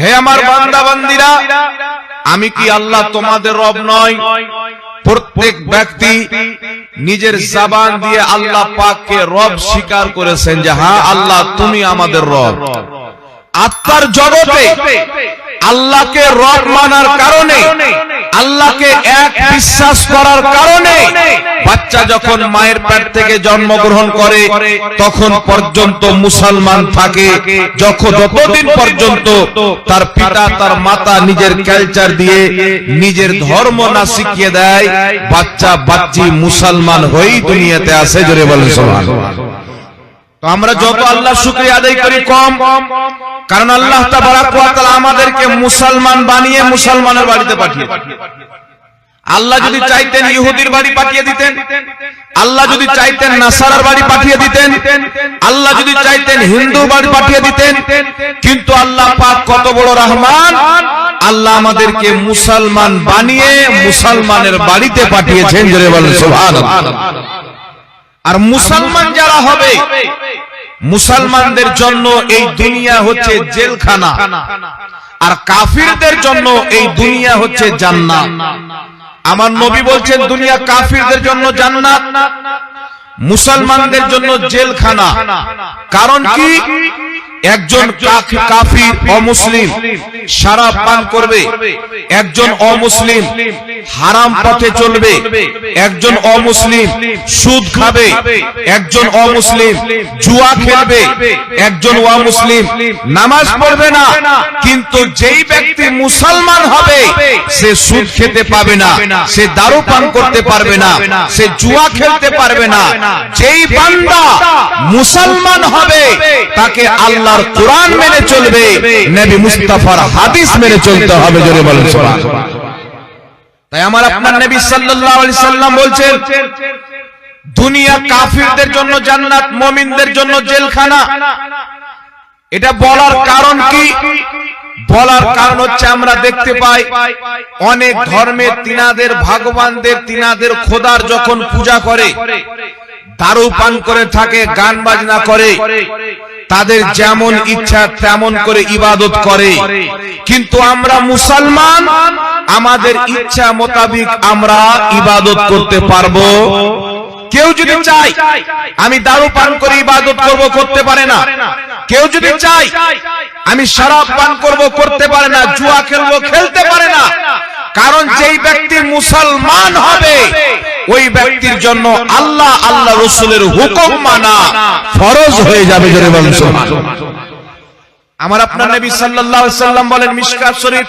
হে আমার বান্দা বান্দীরা, আমি কি আল্লাহ তোমাদের রব নয়? প্রত্যেক ব্যক্তি নিজের জবান দিয়ে আল্লাহ পাককে রব স্বীকার করেছেন যে হ্যাঁ আল্লাহ তুমি আমাদের রব। আত্মার জগতে আল্লাহকে রব মানার কারণে, আল্লাহকে এক বিশ্বাস করার কারণে বাচ্চা যখন মায়ের পেট থেকে জন্মগ্রহণ করে তখন পর্যন্ত মুসলমান থাকে, যতদিন পর্যন্ত তার পিতা তার মাতা নিজের কালচার দিয়ে নিজের ধর্ম না শিখিয়ে দেয়, বাচ্চি মুসলমান হয়েই দুনিয়াতে আসে। জোরে বলেন সুবহানাল্লাহ। তো আমরা যত আল্লাহর শুকরিয়া আদায় করি কম, কারণ আল্লাহ তাবারাক ওয়া তাআলা আমাদেরকে মুসলমান বানিয়ে মুসলমানের বাড়িতে পাঠিয়ে। আল্লাহ যদি চাইতেন ইহুদির বাড়ি পাঠিয়ে দিতেন, আল্লাহ যদি চাইতেন নাসারার বাড়ি পাঠিয়ে দিতেন, আল্লাহ যদি চাইতেন হিন্দু বাড়ি পাঠিয়ে দিতেন, কিন্তু আল্লাহ পাক কত বড় রহমান, আল্লাহ আমাদেরকে মুসলমান বানিয়ে মুসলমানের বাড়িতে পাঠিয়েছেন। জোরে বলেন সুবহানাল্লাহ। আর মুসলমান যারা হবে, মুসলমানদের জন্য এই দুনিয়া হচ্ছে জেলখানা, আর কাফিরদের জন্য এই দুনিয়া হচ্ছে জান্নাত। আমার নবী বলছেন দুনিয়া কাফিরদের জন্য জান্নাত, মুসলমানদের জন্য জেলখানা। কারণ কি? একজন কাফির অমুসলিম শরাব পান করবে, একজন অমুসলিম হারাম পথে চলবে, একজন অমুসলিম সুদ খাবে, একজন অমুসলিম জুয়া খেলবে, একজন অমুসলিম নামাজ পড়বে না। কিন্তু যেই ব্যক্তি মুসলমান হবে সে সুদ খেতে পাবে না, সে দারু পান করতে পারবে না, সে জুয়া খেলতে পারবে না। যেই বান্দা মুসলমান হবে তাকে আল্লাহর কোরআন মেনে চলবে, নবী মুস্তাফার হাদিস মেনে চলতে হবে। জোরে বলেন সুবহানাল্লাহ। তাই আমার আপনার নবী সাল্লাল্লাহু আলাইহি সাল্লাম বলছেন দুনিয়া কাফিরদের জন্য জান্নাত, মুমিনদের জন্য জেলখানা। এটা বলার কারণ কি? বলার কারণ হচ্ছে আমরা দেখতে পাই অনেক ধর্মের তিনাদের ভগবানদের, তিনাদের খোদার যখন পূজা করে, দারু পান করে থাকে, গান বাজনা করে, তাদের যেমন ইচ্ছা তেমন করে ইবাদত করে। কিন্তু আমরা মুসলমান, আমাদের ইচ্ছা মোতাবেক আমরা ইবাদত করতে পারবো। কেউ যদি চাই আমি দারু পান করে ইবাদত করব, করতে পারে না। কেউ যদি চাই আমি শরাব পান করব, করতে পারে না। জুয়া খেলবো, খেলতে পারে না। কারণ যেই ব্যক্তি মুসলমান হবে ওই ব্যক্তির জন্য আল্লাহ আল্লাহ রাসূলের হুকুম মানা ফরজ হয়ে যাবে। জোরে বলেন সুবহানাল্লাহ। আমার আপনার নবী সাল্লাল্লাহু আলাইহি সাল্লাম বলেন মিশকাত শরীফ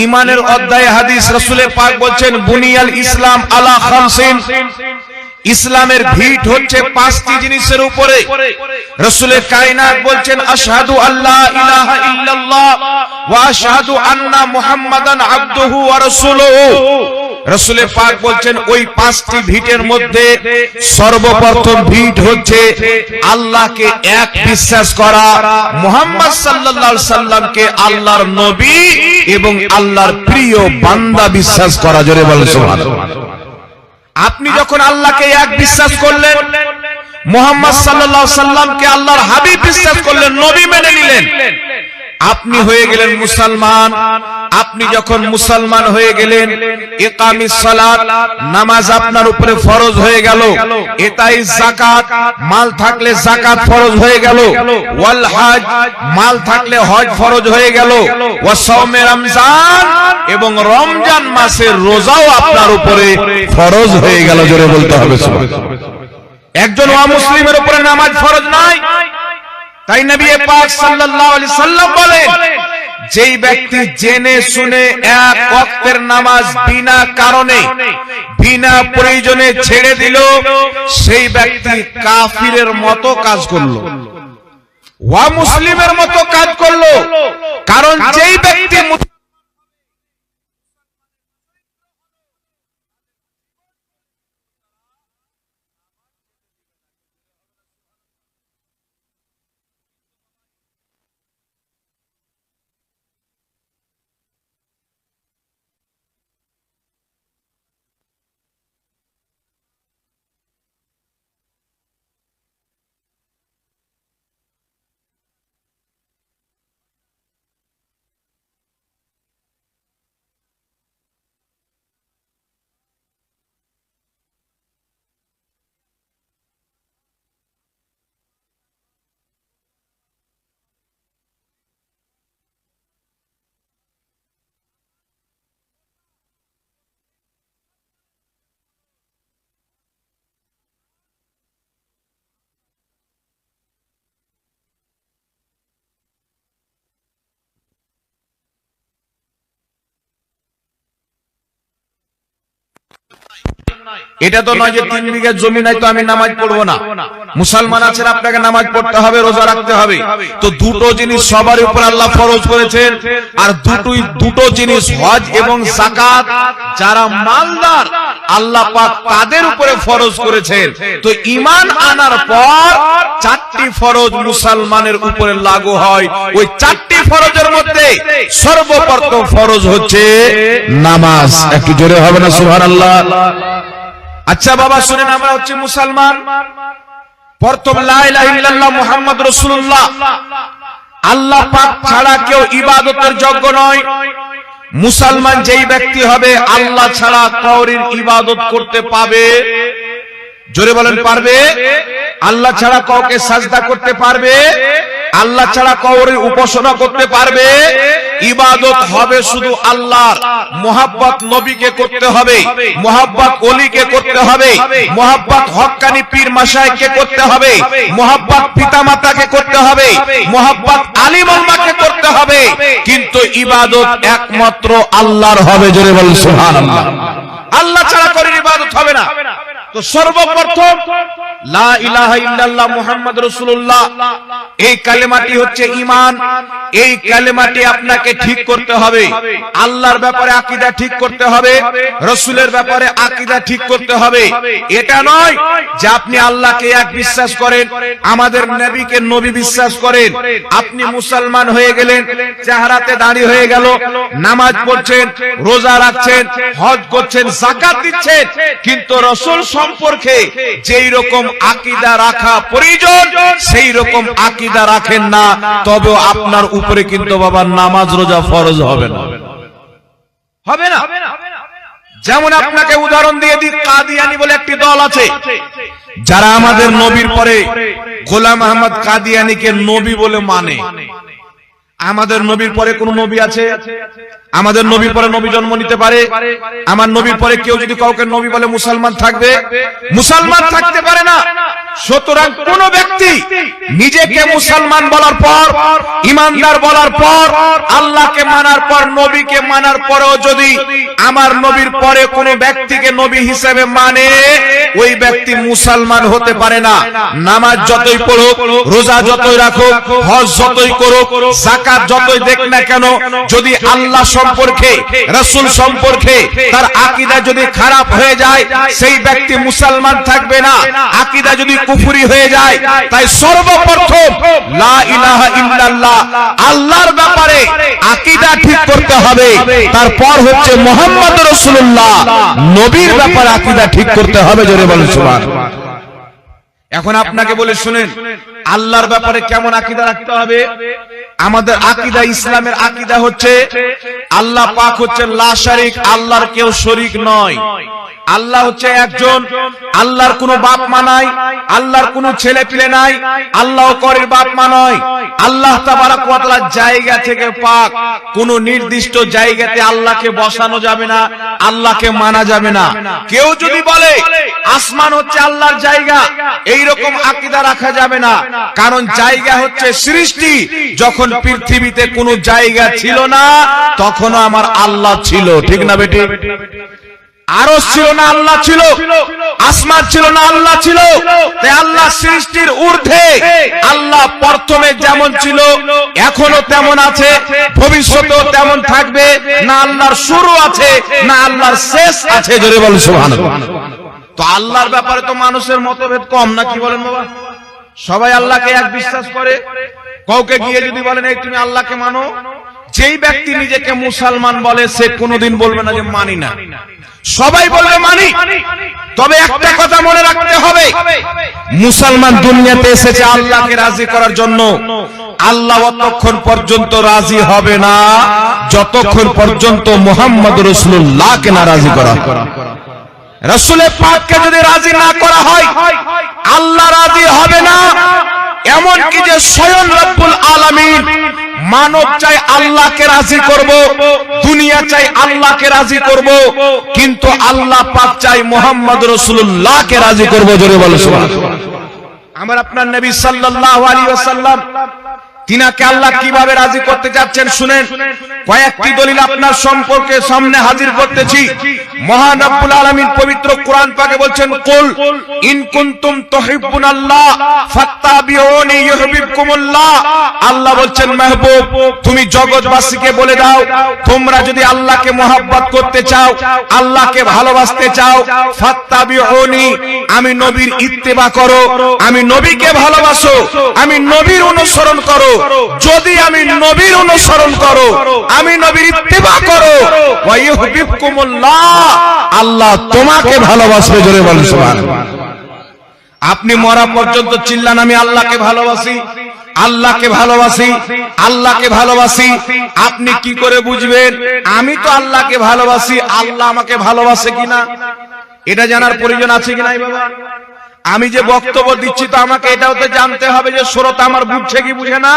ঈমানের অধ্যায়ে হাদিস, রাসূলে পাক বলছেন বুনিয়াল ইসলাম আলা খামসিন, ইসলামের ভিট হচ্ছে পাঁচটি জিনিসের উপরে। রাসূলে কায়নাত বলছেন আশহাদু আল্লা ইলাহা ইল্লাল্লাহ ওয়া আশহাদু আন্না মুহাম্মাদান আবদুহু ওয়া রাসূলুহু। রাসূলে পাক বলছেন ওই পাঁচটি ভিটের মধ্যে সর্বপ্রথম ভিট হচ্ছে আল্লাহকে এক বিশ্বাস করা, মুহাম্মদ সাল্লাল্লাহু আলাইহি সাল্লামকে আল্লাহর নবী এবং আল্লাহর প্রিয় বান্দা বিশ্বাস করা। জোরে বলেন সুবহানাল্লাহ। আপনি যখন আল্লাহকে এক বিশ্বাস করলেন, মুহাম্মদ সাল্লাল্লাহু আলাইহি সাল্লামকে আল্লাহর হাবিব বিশ্বাস করলেন, নবী মেনে নিলেন, আপনি হয়ে গেলেন মুসলমান। আপনি যখন মুসলমান হয়ে গেলেন, ইকামিস সালাত, নামাজ আপনার উপরে ফরজ হয়ে গেল, ইতাইজ যাকাত, মাল থাকলে যাকাত ফরজ হয়ে গেল, ওয়াল হজ, মাল থাকলে হজ ফরজ হয়ে গেল, ওয়া সাওমে রমজান, এবং রমজান মাসের রোজাও আপনার উপরে ফরজ হয়ে গেল। জোরে বলতে হবে সুবহানাল্লাহ। একজন অমুসলিমের উপরে নামাজ ফরজ নাই। তাই নবী পাক সাল্লাল্লাহু আলাইহি সাল্লাম বলেন যেই ব্যক্তি জেনে শুনে এক ওয়াক্তের নামাজ বিনা কারণে বিনা প্রয়োজনে ছেড়ে দিল, সেই ব্যক্তি কাফিরের মতো কাজ করলো, ওয়া মুসলিমের মতো কাজ করলো। কারণ যেই ব্যক্তি এটা তো নয় যে 3 বিঘা জমি নাই তো আমি নামাজ পড়বো না। মুসলমান আছেন, আপনাকে নামাজ পড়তে হবে, রোজা রাখতে হবে। তো দুটো জিনিস সবার উপর আল্লাহ ফরজ করেছেন, আর দুটো জিনিস হজ এবং যাকাত যারা মালদার আল্লাহ পাক তাদের উপরে ফরজ করেছেন। তো ঈমান আনার পর 4টি ফরজ মুসলমানের উপরে লাগু হয়। ওই 4টি ফরজের মধ্যে সর্বপ্রথম ফরজ হচ্ছে নামাজ। একটু জোরে হবে না সুবহানাল্লাহ? আচ্ছা বাবা শুনেন, আমরা হচ্ছে মুসলমান। প্রথম লা ইলাহা ইল্লাল্লাহ মুহাম্মদ রাসূলুল্লাহ, আল্লাহ পাক ছাড়া কেউ ইবাদতের যোগ্য নয়। মুসলমান যেই ব্যক্তি হবে আল্লাহ ছাড়া কাউর ইবাদত করতে পাবে, জোরে বলেন পারবে? আল্লাহ ছাড়া কাউকে সাজদা করতে পারবে, আল্লাহ ছাড়া কাউর উপাসনা করতে পারবে। ইবাদত হবে শুধু আল্লাহর। মোহাব্বত নবীকে করতে হবে, মোহাব্বত ওলিকে করতে হবে, মোহাব্বত হক্কানি পীর মাশায়েখকে করতে হবে, মোহাব্বত পিতামাতাকে করতে হবে, মোহাব্বত আলিম ওলামাকে করতে হবে। কিন্তু ইবাদত একমাত্র আল্লাহর হবে। জোরে বলেন সুবহানাল্লাহ। আল্লাহ ছাড়া করে ইবাদত হবে না। তো সর্বপ্রথম লা ইলাহা ইল্লাল্লাহ মুহাম্মদ রাসূলুল্লাহ, এই কালেমাটি হচ্ছে ঈমান। এই কালেমাটি আপনাকে ঠিক করতে হবে। আল্লাহর ব্যাপারে আকীদা ঠিক করতে হবে, রাসূলের ব্যাপারে আকীদা ঠিক করতে হবে। এটা নয় যে আপনি আল্লাহকে এক বিশ্বাস করেন, আমাদের নবীকে নবী বিশ্বাস করেন, আপনি মুসলমান হয়ে গেলেন, চেহারাতে দাড়ি হয়ে গেল, নামাজ পড়ছেন, রোজা রাখছেন, হজ করছেন, যাকাত দিচ্ছেন, কিন্তু রাসূল সম্পর্কে যেই রকম আকীদা রাখা প্রয়োজন সেই রকম আকীদা রাখেন না, তবে আপনার উপরে কিন্তু বাবা নামাজ রোজা ফরজ হবে না, হবে না। যেমন আপনাকে উদাহরণ দিয়ে দিই, কাদিয়ানী বলে একটি দল আছে, যারা আমাদের নবীর পরে গোলাম আহমদ কাদিয়ানীকে নবী বলে মানে। আমাদের নবীর পরে কোন নবী আছে? আমাদের নবীর পরে নবী জন্ম নিতে পারে? আমার নবীর পরে কেউ যদি কাউকে নবী বলে মুসলমান থাকবে? মুসলমান থাকতে পারে না। সুতরাং কোন ব্যক্তি নিজেকে মুসলমান বলার পর, ইমানদার বলার পর, আল্লাহকে মানার পর, নবীকে মানার পরেও যদি আমার নবীর পরে কোন ব্যক্তিকে নবী হিসেবে মানে, ওই ব্যক্তি মুসলমান হতে পারে না। নামাজ যতই পড়ুক, রোজা যতই রাখুক, হজ যতই করুক, যাকাত যতই দেখ না কেন, যদি আল্লাহ সম্পর্কে, রাসূল সম্পর্কে তার আকীদা যদি খারাপ হয়ে যায়, সেই ব্যক্তি মুসলমান থাকবে না। আকীদা যদি কুফরি হয়ে যায়, তাই সর্বপ্রথম লা ইলাহা ইল্লাল্লাহ আল্লাহর ব্যাপারে আকীদা ঠিক করতে হবে। তারপর হচ্ছে মুহাম্মদ রাসূলুল্লাহ নবীর ব্যাপারে আকীদা ঠিক করতে হবে। জোরে বলেন সুবহানাল্লাহ। এখন আপনাকে বলে শুনেন, আল্লাহর ব্যাপারে কেমন আকীদা রাখতে হবে? আমাদের আকীদা, ইসলামের আকীদা হচ্ছে আল্লাহ পাক হচ্ছে লা শারীক, আল্লাহর কেউ শরীক নয়। আল্লাহ হচ্ছে একজন, আল্লাহর কোনো বাপ মা নাই, আল্লাহর কোনো ছেলে পিলে নাই, আল্লাহ করের বাপ মা নয়। আল্লাহ তাবারক ওয়া তাআলা জায়গা থেকে পাক, কোন নির্দিষ্ট জায়গাতে আল্লাহকে বসানো যাবে না, আল্লাহকে মানা যাবে না। কেউ যদি বলে আসমান হচ্ছে আল্লাহর জায়গা, এই রকম আকীদা রাখা যাবে না। কারণ জায়গা হচ্ছে সৃষ্টি। যখন পৃথিবীতে কোনো জায়গা ছিল না, তখনও আমার আল্লাহ ছিল, ঠিক না বেটি? আরশ ছিল না, আল্লাহ ছিল। আসমান ছিল না, আল্লাহ ছিল। তাই আল্লাহ সৃষ্টির ঊর্ধ্বে। আল্লাহ প্রথমে যেমন ছিল এখনো তেমন আছে, ভবিষ্যতেও তেমন থাকবে। না আল্লাহর শুরু আছে, না আল্লাহর শেষ আছে। জোরে বলেন সুবহানাল্লাহ। তো আল্লাহর ব্যাপারে তো মানুষের মতভেদ কম, না কি বলেন বাবা? সবাই আল্লাহকে এক বিশ্বাস করে। কাউকে গিয়ে যদি বলেন এই তুমি আল্লাহকে মানো, যেই ব্যক্তি নিজেকে মুসলমান বলে সে কোনোদিন বলবে না যে মানি না, সবাই বলবে মানি। তবে একটা কথা মনে রাখতে হবে, মুসলমান দুনিয়াতে এসেছে আল্লাহকে রাজি করার জন্য। আল্লাহ ততক্ষণ পর্যন্ত রাজি হবে না যতক্ষণ পর্যন্ত মুহাম্মদ রাসূলুল্লাহকে না রাজি করা। রাসূলের পাককে যদি রাজি না করা হয়, আল্লাহ রাজি হবে না। এমনকি যে স্বয়ং রব্বুল আলামিন মানব চাই আল্লাহকে রাজি করব, দুনিয়া চাই আল্লাহকে রাজি করব, কিন্তু আল্লাহ পাক চাই মুহাম্মদ রাসূলুল্লাহকে রাজি করব। জোরে বলো সুবহানাল্লাহ। আমার আপনার নবী সাল্লাল্লাহু আলাইহি ওয়াসাল্লাম, তিনাকে আল্লাহ কিভাবে রাজি করতে যাচ্ছেন শুনেন। কয়েকটি দলিল আপনার সম্পর্কে সামনে হাজির করতেছি। মহান রব্বুল আলামিন পবিত্র কোরআন পাকে বলছেন, কুল ইন কুনতুম তুহিব্বুনাল্লাহ ফাত্তাবিউনি ইউহিব্বুকুমুল্লাহ। আল্লাহ বলছেন, মাহবুব তুমি জগৎবাসীকে বলে দাও, তোমরা যদি আল্লাহকে মহব্বত করতে চাও, আল্লাহকে ভালোবাসতে চাও, ফাত্তাবিউনি আমি নবীর ইত্তেবা করো, আমি নবীকে ভালোবাসো, আমি নবীর অনুসরণ করো। যদি আমি নবীর অনুসরণ করো, আমি নবীর ইত্তেবা করো, ওয়া ইউহিব্বুকুমুল্লাহ আল্লাহ তোমাকে ভালোবাসবে। জোরে বলেন সুবহানাল্লাহ। আপনি মরা পর্যন্ত চিল্লান, আমি আল্লাহকে ভালোবাসি, আল্লাহকে ভালোবাসি, আল্লাহকে ভালোবাসি। আপনি কি করে বুঝবেন আমি তো আল্লাহকে ভালোবাসি, আল্লাহ আমাকে ভালোবাসে কিনা? এটা জানার প্রয়োজন আছে কিনা বাবা? আমি যে বক্তব্য দিচ্ছি তো আমাকে এটাও তো জানতে হবে যে শ্রোতা আমার বুঝছে কি বুঝে না।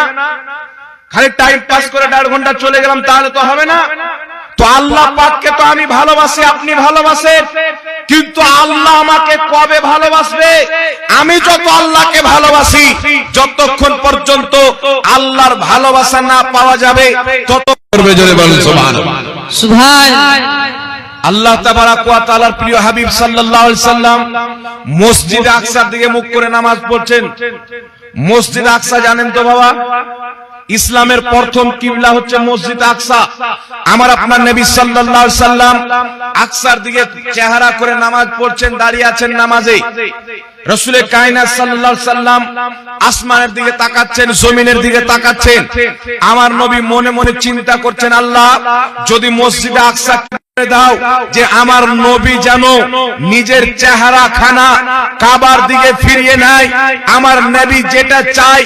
খালি টাইম পাস করে 1.5 ঘন্টা চলে গেলাম তাহলে তো হবে না। তো আল্লাহ পাককে তো আমি ভালোবাসি, আপনি ভালোবাসেন, কিন্তু আল্লাহ আমাকে কবে ভালোবাসবে? আমি যত আল্লাহকে ভালোবাসি, যতক্ষণ পর্যন্ত আল্লাহর ভালোবাসা না পাওয়া যাবে তত করবে। জোরে বলেন সুবহানাল্লাহ। সুবহানাল্লাহ। আল্লাহ তাবারাক ওয়া তাআলার প্রিয় হাবিব সাল্লাল্লাহু আলাইহি সাল্লাম মসজিদে আকসার দিকে মুখ করে নামাজ পড়ছেন। মসজিদ আকসা জানেন তো বাবা, ইসলামের প্রথম কিবলা হচ্ছে মসজিদ আকসা। আমার আপনার নবী সাল্লাল্লাহু আলাইহি সাল্লাম আকসার দিকে চেহারা করে নামাজ পড়ছেন, দাঁড়িয়ে আছেন নামাজে। রাসূলে কায়নাত সাল্লাল্লাহু আলাইহি সাল্লাম আসমানের দিকে তাকাচ্ছেন, জমিনের দিকে তাকাচ্ছেন। আমার নবী মনে মনে চিন্তা করছেন, আল্লাহ যদি মসজিদে আকসা দাও যে আমার নবী যেন নিজের চেহারা খানা কাবার দিকে ফিরিয়ে নেয়, আমার নবী যেটা চাই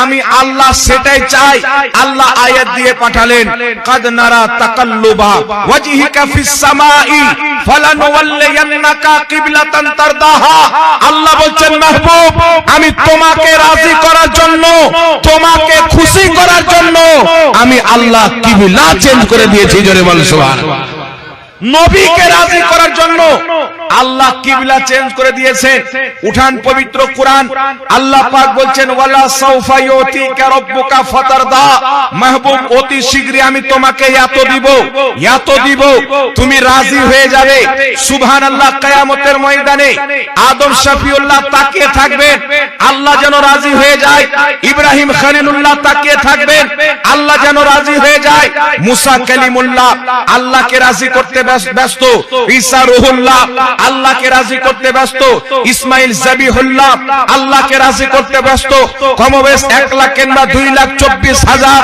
আমি আল্লাহ সেটাই চাই। আল্লাহ আয়াত দিয়ে পাঠালেন, কাদ নারা তাকাল্লুবা ওয়াজহিকা ফিস সামাই ফালানুওয়াল্লিয়ান্নাকা কিবলাতান তারদাহা। আল্লাহ বলছেন, মাহবুব আমি তোমাকে রাজি করার জন্য, তোমাকে খুশি করার জন্য আমি আল্লাহ কিবলা চেঞ্জ করে দিয়েছি। জোরে বল সুবহানাল্লাহ। নবীকে রাজি করার জন্য আল্লাহ কিবলা চেঞ্জ করে দিয়েছেন। উঠান পবিত্র কোরআন, আল্লাহ পাক বলছেন, ওয়ালা সাউফা ইউতিকা রাব্বুকা ফাতারদা। মাহবুব অতি শীঘ্রই আমি তোমাকে এত দিব, এত দিব, তুমি রাজি হয়ে যাবে। সুবহানাল্লাহ। কিয়ামতের ময়দানে আদম শফিউল্লাহ তাকিয়ে থাকবেন, আল্লাহ যেন রাজি হয়ে যায়। ইব্রাহিম খলিলুল্লাহ তাকিয়ে থাকবেন, আল্লাহ যেন রাজি হয়ে যায়। মুসা কালিমুল্লাহ আল্লাহকে রাজি করতে ব্যস্ত। ঈসা রূহুল্লাহ আল্লাহকে রাজি করতে ব্যস্ত। ইসমাইল যাবিহুল্লাহ আল্লাহকে রাজি করতে ব্যস্ত। কমবেশ 1 লাখ কিংবা 2,24,000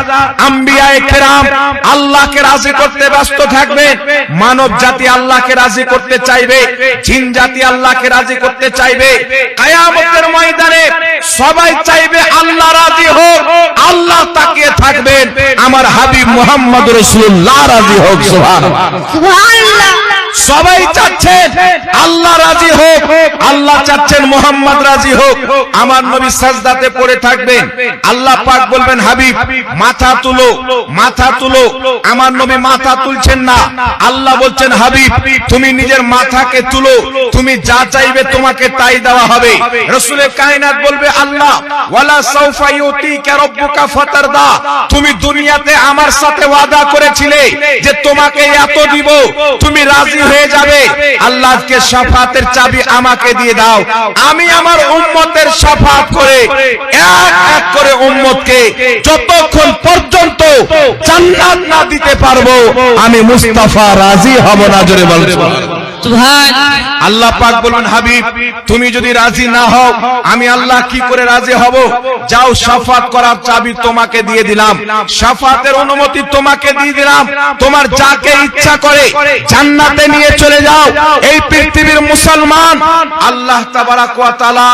আম্বিয়ায়ে কেরাম আল্লাহকে রাজি করতে ব্যস্ত থাকবে। মানব জাতি আল্লাহকে রাজি করতে চাইবে, জিন জাতি আল্লাহকে রাজি করতে চাইবে। কিয়ামতের ময়দানে সবাই চাইবে আল্লাহ রাজি হোক, আল্লাহ তাকিয়ে থাকবেন আমার হাবিব মুহাম্মদ রাসূলুল্লাহ রাজি হোক। সুবহানাল্লাহ। সবাই চাচ্ছেন আল্লাহ রাজি হোক, আল্লাহ চাচ্ছেন মুহাম্মদ রাজি হোক। আমার নবী সাজদাতে পড়ে থাকবেন, আল্লাহ পাক বলবেন, হাবিব মাথা তুলো, মাথা তুলো। আমার নবী মাথা তুলছেন না, আল্লাহ বলছেন, হাবিব তুমি নিজের মাথাকে তুলো, তুমি যা চাইবে তোমাকে তাই দেওয়া হবে। রাসূলে কায়নাত বলবে, আল্লাহ ওয়ালা সাউফা ইউতিকা রাব্বুকা ফাতারদা। তুমি দুনিয়াতে আমার সাথে ওয়াদা করেছিলে যে তোমাকে এত দিব, তুমি রাজি হয়ে যাবে। আল্লাহকে শাফাতের চাবি আমাকে দিয়ে দাও, আমি আমার উম্মতের শাফাত করে এক এক করে উম্মতকে যতক্ষণ পর্যন্ত জান্নাত না দিতে পারবো আমি মুস্তাফা রাজি হব না। জোরে বলুন সুবহানাল্লাহ। আল্লাহ পাক বলুন, হাবিব তুমি যদি রাজি না হও আমি আল্লাহ কি করে রাজি হব? যাও, শাফাত করার চাবি তোমাকে দিয়ে দিলাম, শাফাতের অনুমতি তোমাকে দিয়ে দিলাম, তোমার যাকে ইচ্ছা করে জান্নাতে নিয়ে চলে যাও। এই পৃথিবীর মুসলমান, আল্লাহ তাবারাক ওয়া তাআলা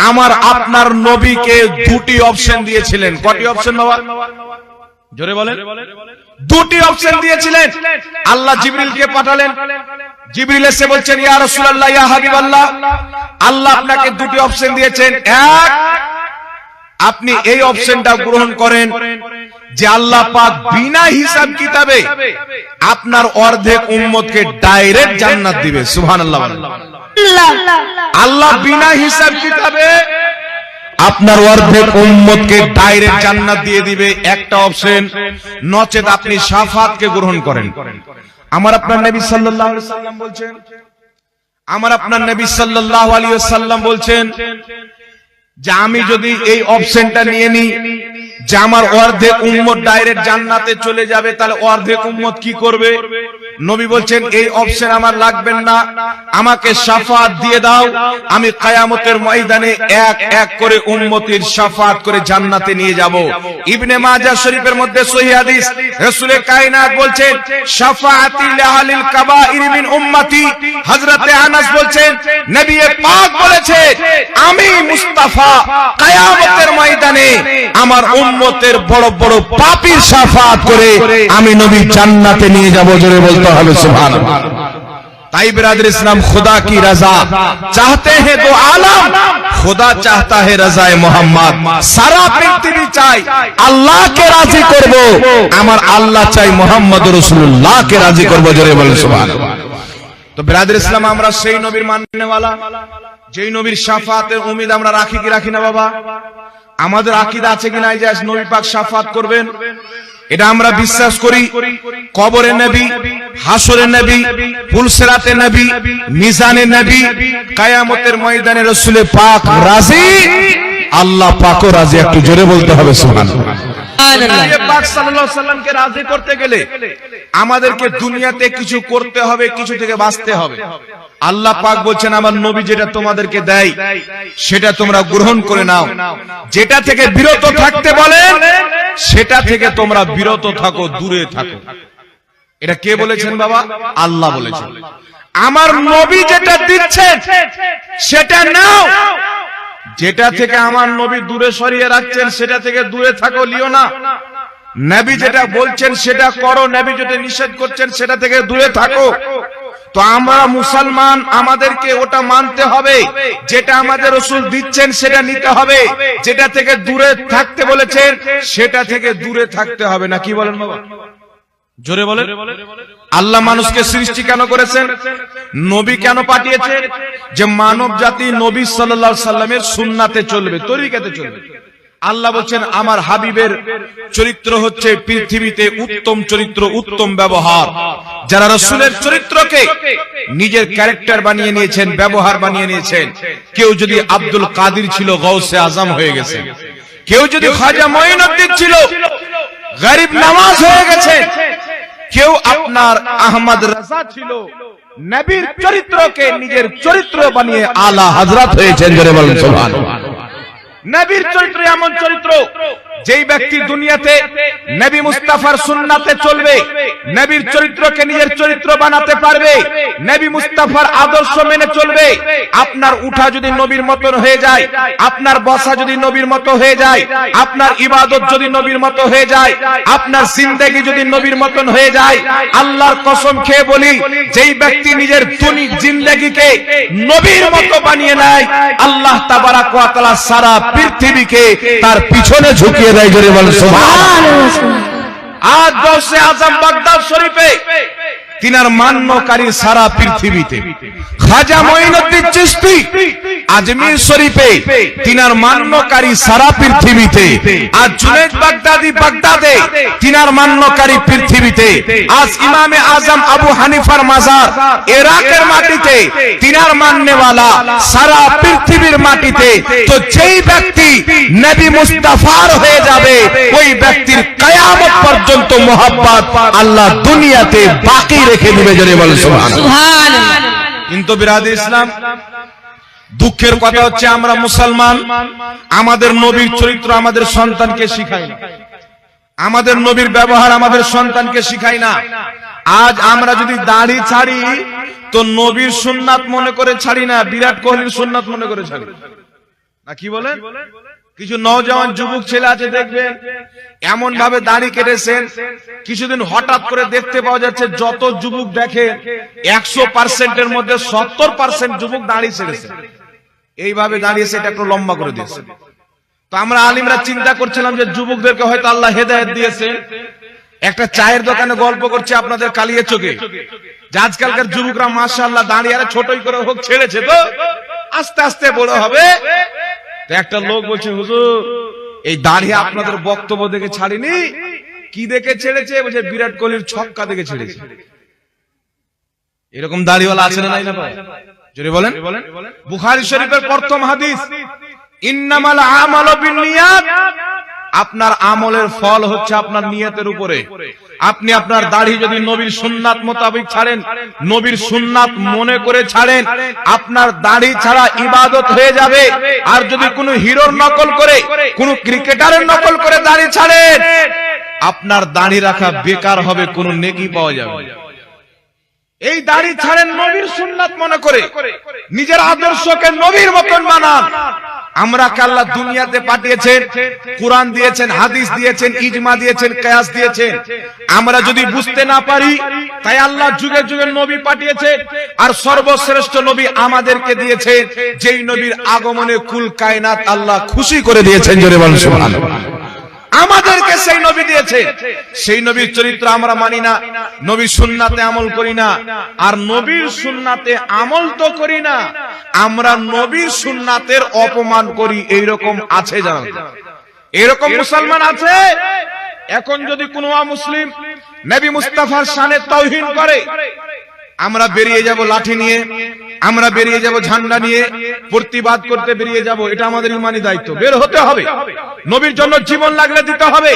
আমার আপনার নবীকে দুটি অপশন দিয়েছিলেন। কয়টি অপশন বাবা? জোরে বলেন। দুটি অপশন দিয়েছিলেন। আল্লাহ জিবরিলকে পাঠালেন, জিবরিল এসে বলছেন, ইয়া রাসূলুল্লাহ, ইয়া হাবিবাল্লাহ, আল্লাহ আপনাকে দুটি অপশন দিয়েছেন। এক, আপনি এই অপশনটা গ্রহণ করেন যে আল্লাহ পাক বিনা হিসাব কিতাবে আপনার অর্ধেক উম্মতকে ডাইরেক্ট জান্নাত দিবে। সুবহানাল্লাহ। আল্লাহ বিনা হিসাব কিতাবে আপনার অর্ধেক উম্মতকে ডাইরেক্ট জান্নাত দিয়ে দিবে, একটা অপশন। নচেত আপনি শাফাতকে গ্রহণ করেন, আমার আপনার নবী সাল্লাল্লাহু আলাইহি ওয়াসাল্লাম বলছেন, আমার আপনার নবী সাল্লাল্লাহু আলাইহি ওয়াসাল্লাম বলছেন যে আমি যদি এই অপশনটা নিয়ে নিই যে আমার অর্ধেক উম্মত ডাইরেক্ট জান্নাতে চলে যাবে, তাহলে অর্ধেক উম্মত কি করবে? নবী বলছেন এই অপশন আমার লাগবে না, আমাকে শাফাত দিয়ে দাও, আমি কিয়ামতের ময়দানে এক এক করে উম্মতের শাফাত করে জান্নাতে নিয়ে যাব। ইবনে মাজাহ শরীফের মধ্যে সহিহ হাদিস, রাসূল কায়নাত বলছেন শাফাআতি লিআহলিল কাবাইর মিন উম্মতি। হযরতে আনাস বলছেন নবী পাক বলেছে আমি মুস্তাফা কিয়ামতের ময়দানে আমার উম্মতের বড় বড় পাপীর শাফাত করে আমি নবী জান্নাতে নিয়ে যাব। জোরে বলতে হবে সুবহানাল্লাহ। ताई बिरादर इस्लाम, खुदा की रजा चाहते हैं तो आलम, खुदा चाहता है रजाए मोहम्मद। सारा पृथ्वी चाই আল্লাহকে রাজি করব, আমার আল্লাহ চাই মোহাম্মদ রাসূলুল্লাহকে রাজি করব। জোরে বলেন সুবহানাল্লাহ। তো বিরাদর ইসলাম, আমরা সেই নবীর মাননেওয়ালা, যেই নবীর শাফাতের উম্মীদ আমরা রাখি কি রাখি না বাবা? আমাদের আকীদা আছে কি না যে নবী পাক শাফাত করবেন? এটা আমরা বিশ্বাস করি। কবরে নবী, হাসরে নবী, ফুলসিরাতে নবী, মিজানে নবী, কিয়ামতের ময়দানে রাসূল পাক রাজি, আল্লাহ পাকও রাজি। একটু জোরে বলতে হবে সুবহানাল্লাহ। নবী পাক সাল্লাল্লাহু আলাইহি সাল্লামকে রাজি করতে গেলে আমাদেরকে দুনিয়াতে কিছু করতে হবে, কিছু থেকে বাঁচতে হবে। আল্লাহ পাক বলছেন আমার নবী যেটা তোমাদেরকে দেয় সেটা তোমরা গ্রহণ করে নাও, যেটা থেকে বিরত থাকতে বলেন সেটা থেকে তোমরা বিরত থাকো, দূরে থাকো। এটা কে বলেছেন বাবা? আল্লাহ বলেছেন। আমার নবী যেটা দিচ্ছেন সেটা নাও, যেটা থেকে আমার নবী দূরে সরিয়ে রাখছেন সেটা থেকে দূরে থাকো, লিও না। নবী যেটা বলছেন সেটা করো, নবী যেটা নিষেধ করছেন সেটা থেকে দূরে থাকো। তো আমরা মুসলমান, আমাদেরকে ওটা মানতে হবে, যেটা আমাদের রাসূল দিচ্ছেন সেটা নিতে হবে, যেটা থেকে দূরে থাকতে বলেছেন সেটা থেকে দূরে থাকতে হবে না। কি বলেন বাবা? জোরে বলেন। আল্লাহ মানুষকে সৃষ্টি কেন করেছেন? নবী কেন পাঠিয়েছেন? যে মানব জাতি নবী সাল্লাল্লাহু আলাইহি সাল্লামের সুন্নাতে চলবে, তরিকাতে চলবে। আল্লাহ বলছেন আমার হাবিবের চরিত্র হচ্ছে পৃথিবীতে উত্তম চরিত্র, উত্তম ব্যবহার। যারা রাসূলের চরিত্রকে নিজের ক্যারেক্টার বানিয়ে নিয়েছেন, ব্যবহার বানিয়ে নিয়েছেন। কেউ যদি আব্দুল কাদির ছিল, গাউসে আজম হয়ে গেছে। কেউ যদি খাজা মঈনুদ্দিন ছিল, গরিব নওয়াজ হয়ে গেছে। কেউ আপনার আহমদ রাজা ছিল, নবীর চরিত্রকে নিজের চরিত্র বানিয়ে আলা হযরত হয়েছেন। জোরে বলেন সুবহানাল্লাহ। নবীর চরিত্র এমন চরিত্র যেই ব্যক্তি দুনিয়াতে নবী মুস্তাফার সুন্নাতে চলবে, নবীর চরিত্রকে নিজের চরিত্র বানাতে পারবে, নবী মুস্তাফার আদর্শ মেনে চলবে। আপনার উঠা যদি নবীর মতন হয়ে যায়, আপনার বসা যদি নবীর মতো হয়ে যায়, আপনার ইবাদত যদি নবীর মতো হয়ে যায়, আপনার জিন্দেগি যদি নবীর মতন হয়ে যায়, আল্লাহর কসম খেয়ে বলি যেই ব্যক্তি নিজের জিন্দেগিকে নবীর মতো বানিয়ে নেয়, আল্লাহ তাবারাক ওয়া তাআলা সারা পৃথিবীকে তার পিছনে ঝুঁকিয়ে দেয়। জোরে বলেন সুবহানাল্লাহ। আজ গাউসে আজম বাগদাদ শরীফে তিনার মান্যকারী সারা পৃথিবীতে। খাজা মঈনুদ্দিন চিশতি আজমির শরীফে তিনার মান্যকারী সারা পৃথিবীতে। আজ জুনাইদ বাগদাদি বাগদাদে তিনার মান্যকারী পৃথিবীতে। আজ ইমামে আজম আবু হানিফার মাজার ইরাকের মাটিতে তিনার মাননেওয়ালা সারা পৃথিবীর মাটিতে। তো যেই ব্যক্তি নবী মুস্তাফার হয়ে যাবে ওই ব্যক্তির কিয়ামত পর্যন্ত মোহাব্বত আল্লাহ দুনিয়াতে বাকি রেখে দিবে। জোরে বলেন সুবহানাল্লাহ। কিন্তু বিরাদর ইসলাম, দুঃখের কথা হচ্ছে আমরা মুসলমান আমাদের নবীর চরিত্র আমাদের সন্তানকে শিখাই না, আমাদের নবীর ব্যবহার আমাদের সন্তানকে শিখাই না। আজ আমরা যদি দাড়ি ছাড়ি তো নবীর সুন্নাত মনে করে ছাড়ি না, বিরাট কোহলির সুন্নাত মনে করে ছাড়ি না। কি বলেন? কিছু নওজওয়ান যুবক ছেলে আছে দেখবেন এমন ভাবে দাড়ি কেটেছেন, কিছুদিন হঠাৎ করে দেখতে পাওয়া যাচ্ছে যত যুবক দেখে 100% এর মধ্যে 70% যুবক দাড়ি ছেড়েছে। এইভাবে দাঁড়িয়েছে, এটা একটু লম্বা করে দিয়েছে। তো আমরা আলিমরা চিন্তা করছিলাম যে যুবকদেরকে হয়তো আল্লাহ হেদায়েত দিয়েছে। একটা চায়ের দোকানে গল্প করছে আপনাদের কালিয়ে চোখে, যে আজকালকার যুবকরা মাশাআল্লাহ দাঁড়িয়ে আরে ছোটই করে হোক ছেড়েছে, তো আস্তে আস্তে বড় হবে। একটা লোক বলছে হুজুর এই দাড়ি আপনাদের বক্তব্য দেখে ছাড়িনি, কি দেখে ছেড়েছে? বলছে বিরাট কোহলির ছক্কা দেখে ছেড়েছে। এরকম দাড়িওয়ালা আছে না নাই না ভাই? জোরে বলেন। বুখারী শরীফের প্রথম হাদিস, ইন্নামাল আমালু বিন্নিয়াত, আপনার আমলের ফল হচ্ছে আপনার নিয়তের উপরে। আপনি আপনার দাড়ি যদি নবীর সুন্নাত মোতাবেক ছাড়েন, নবীর সুন্নাত মনে করে ছাড়েন, আপনার দাড়ি ছাড়া ইবাদত হয়ে যাবে। আর যদি কোনো হিরোর নকল করে, কোনো ক্রিকেটারের নকল করে দাড়ি ছাড়েন, আপনার দাড়ি রাখা বেকার হবে, কোনো নেকি পাওয়া যাবে। এই দাড়ি ছাড়েন নবীর সুন্নাত মনে করে, নিজের আদর্শকে নবীর মতন বানান। আমরা আল্লাহ দুনিয়াতে পাঠিয়েছেন, কুরআন দিয়েছেন, হাদিস দিয়েছেন, ইজমা দিয়েছেন, কিয়াস দিয়েছেন। আমরা যদি বুঝতে না পারি, তাই আল্লাহ যুগে যুগে নবী পাঠিয়েছেন, আর সর্বশ্রেষ্ঠ নবী আমাদেরকে দিয়েছেন, যেই নবীর আগমনে কুল কায়নাত আল্লাহ খুশি করে দিয়েছেন। জোরে বলেন সুবহানাল্লাহ। আমাদেরকে সেই নবী দিয়েছে, সেই নবীর চরিত্র আমরা মানি না, নবীর সুন্নাতে আমল করি না। আর নবীর সুন্নাতে আমল তো করি না, আমরা নবীর সুন্নাতের অপমান করি। এইরকম আছে জানেন, এরকম মুসলমান আছে। এখন যদি কোনো মুসলিম নবী মুস্তাফার শানে তাওহীন করে, আমরা বেরিয়ে যাব লাঠি নিয়ে, আমরা বেরিয়ে যাব ঝান্ডা নিয়ে, প্রতিবাদ করতে বেরিয়ে যাব। এটা আমাদের ইমানি দায়িত্ব, বের হতে হবে। নবীর জন্য জীবন লাগলে দিতে হবে।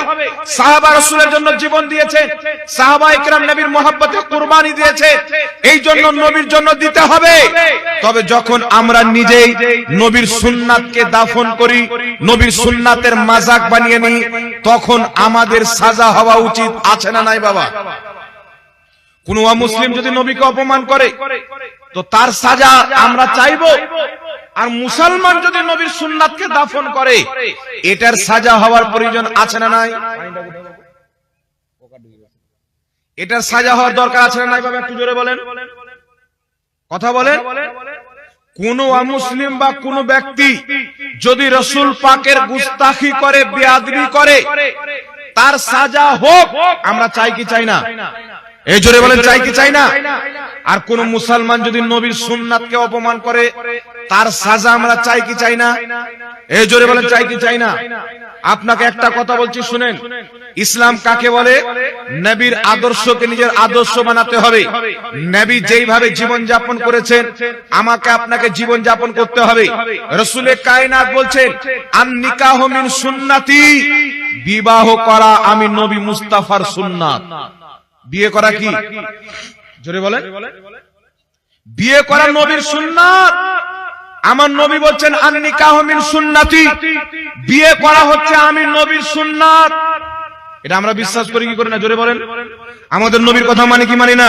সাহাবা রাসূলের জন্য জীবন দিয়েছে, সাহাবা ইকরাম নবীর মহব্বতে কুরবানি দিয়েছে, এই জন্য নবীর জন্য দিতে হবে। তবে যখন আমরা নিজেই নবীর সুন্নাতকে দাফন করি, নবীর সুন্নাতের মাজাক বানিয়ে নিই, তখন আমাদের সাজা হওয়া উচিত। আছে না নাই বাবা? কোন মুসলিম যদি নবীকে অপমান করে, তো তার সাজা আমরা চাইবো। আর মুসলমান যদি নবীর সুন্নাতকে দাফন করে, এটার সাজা হওয়ার প্রয়োজন আছে না নাই? এটার সাজা হওয়ার দরকার আছে না নাই বাবা? একটু জোরে বলেন, কথা বলেন। কোন মুসলিম বা কোন ব্যক্তি যদি রাসূল পাকের গুস্তাখি করে, বেয়াদবি করে, তার সাজা হোক, আমরা চাই কি চাই না? এই জোরে বলেন, চাই কি চাই না? আর কোন মুসলমান যদি নবীর সুন্নাতকে অপমান করে, তার সাজা আমরা চাই কি চাই না? এই জোরে বলেন, চাই কি চাই না? আপনাকে একটা কথা বলছি শুনেন, ইসলাম কাকে বলে? নবীর আদর্শকে নিজের আদর্শ বানাতে হবে। নবী যেইভাবে জীবন যাপন করেছেন, আমাকে আপনাকে জীবন যাপন করতে হবে। রাসূলে কায়নাত বলছেন, আন নিকাহু মিন সুন্নতি, বিবাহ করা আমি নবী মুস্তাফার সুন্নাত। বিয়ে করা কি? জোরে বলেন। বিয়ে করা নবীর সুন্নাত। আমার নবী বলছেন, আন নিকাহু মিন সুন্নতি, বিয়ে করা হচ্ছে আমি নবীর সুন্নাত। এটা আমরা বিশ্বাস করি কি করি না? জোরে বলেন। আমাদের নবীর কথা মানি কি মানি না?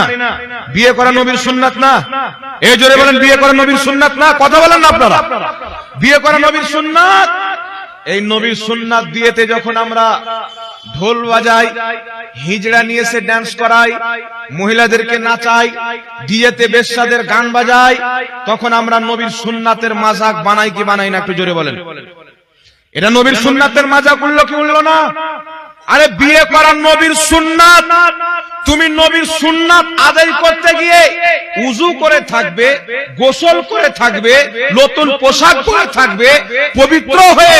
বিয়ে করা নবীর সুন্নাত না? এই জোরে বলেন, বিয়ে করা নবীর সুন্নাত না? কথা বলেন না আপনারা? বিয়ে করা নবীর সুন্নাত। এই নবীর সুন্নাত দিয়েতে যখন আমরা ঢোল বাজাই, হিজড়া নিয়ে এসে ডান্স করাই, মহিলাদেরকে নাচাই, ডিজেতে বেশ্যাদের গান বাজাই, তখন আমরা নবীর সুন্নাতের মাজাক বানাই কি বানাই না? একটু জোরে বলেন। এটা নবীর সুন্নাতের মাজাক উঠলো কি উঠলো না? আরে বিয়ে করা নবীর সুন্নাত। তুমি নবীর সুন্নাত আদায় করতে গিয়ে উযু করে থাকবে, গোসল করে থাকবে, নতুন পোশাক পরে থাকবে, পবিত্র হয়ে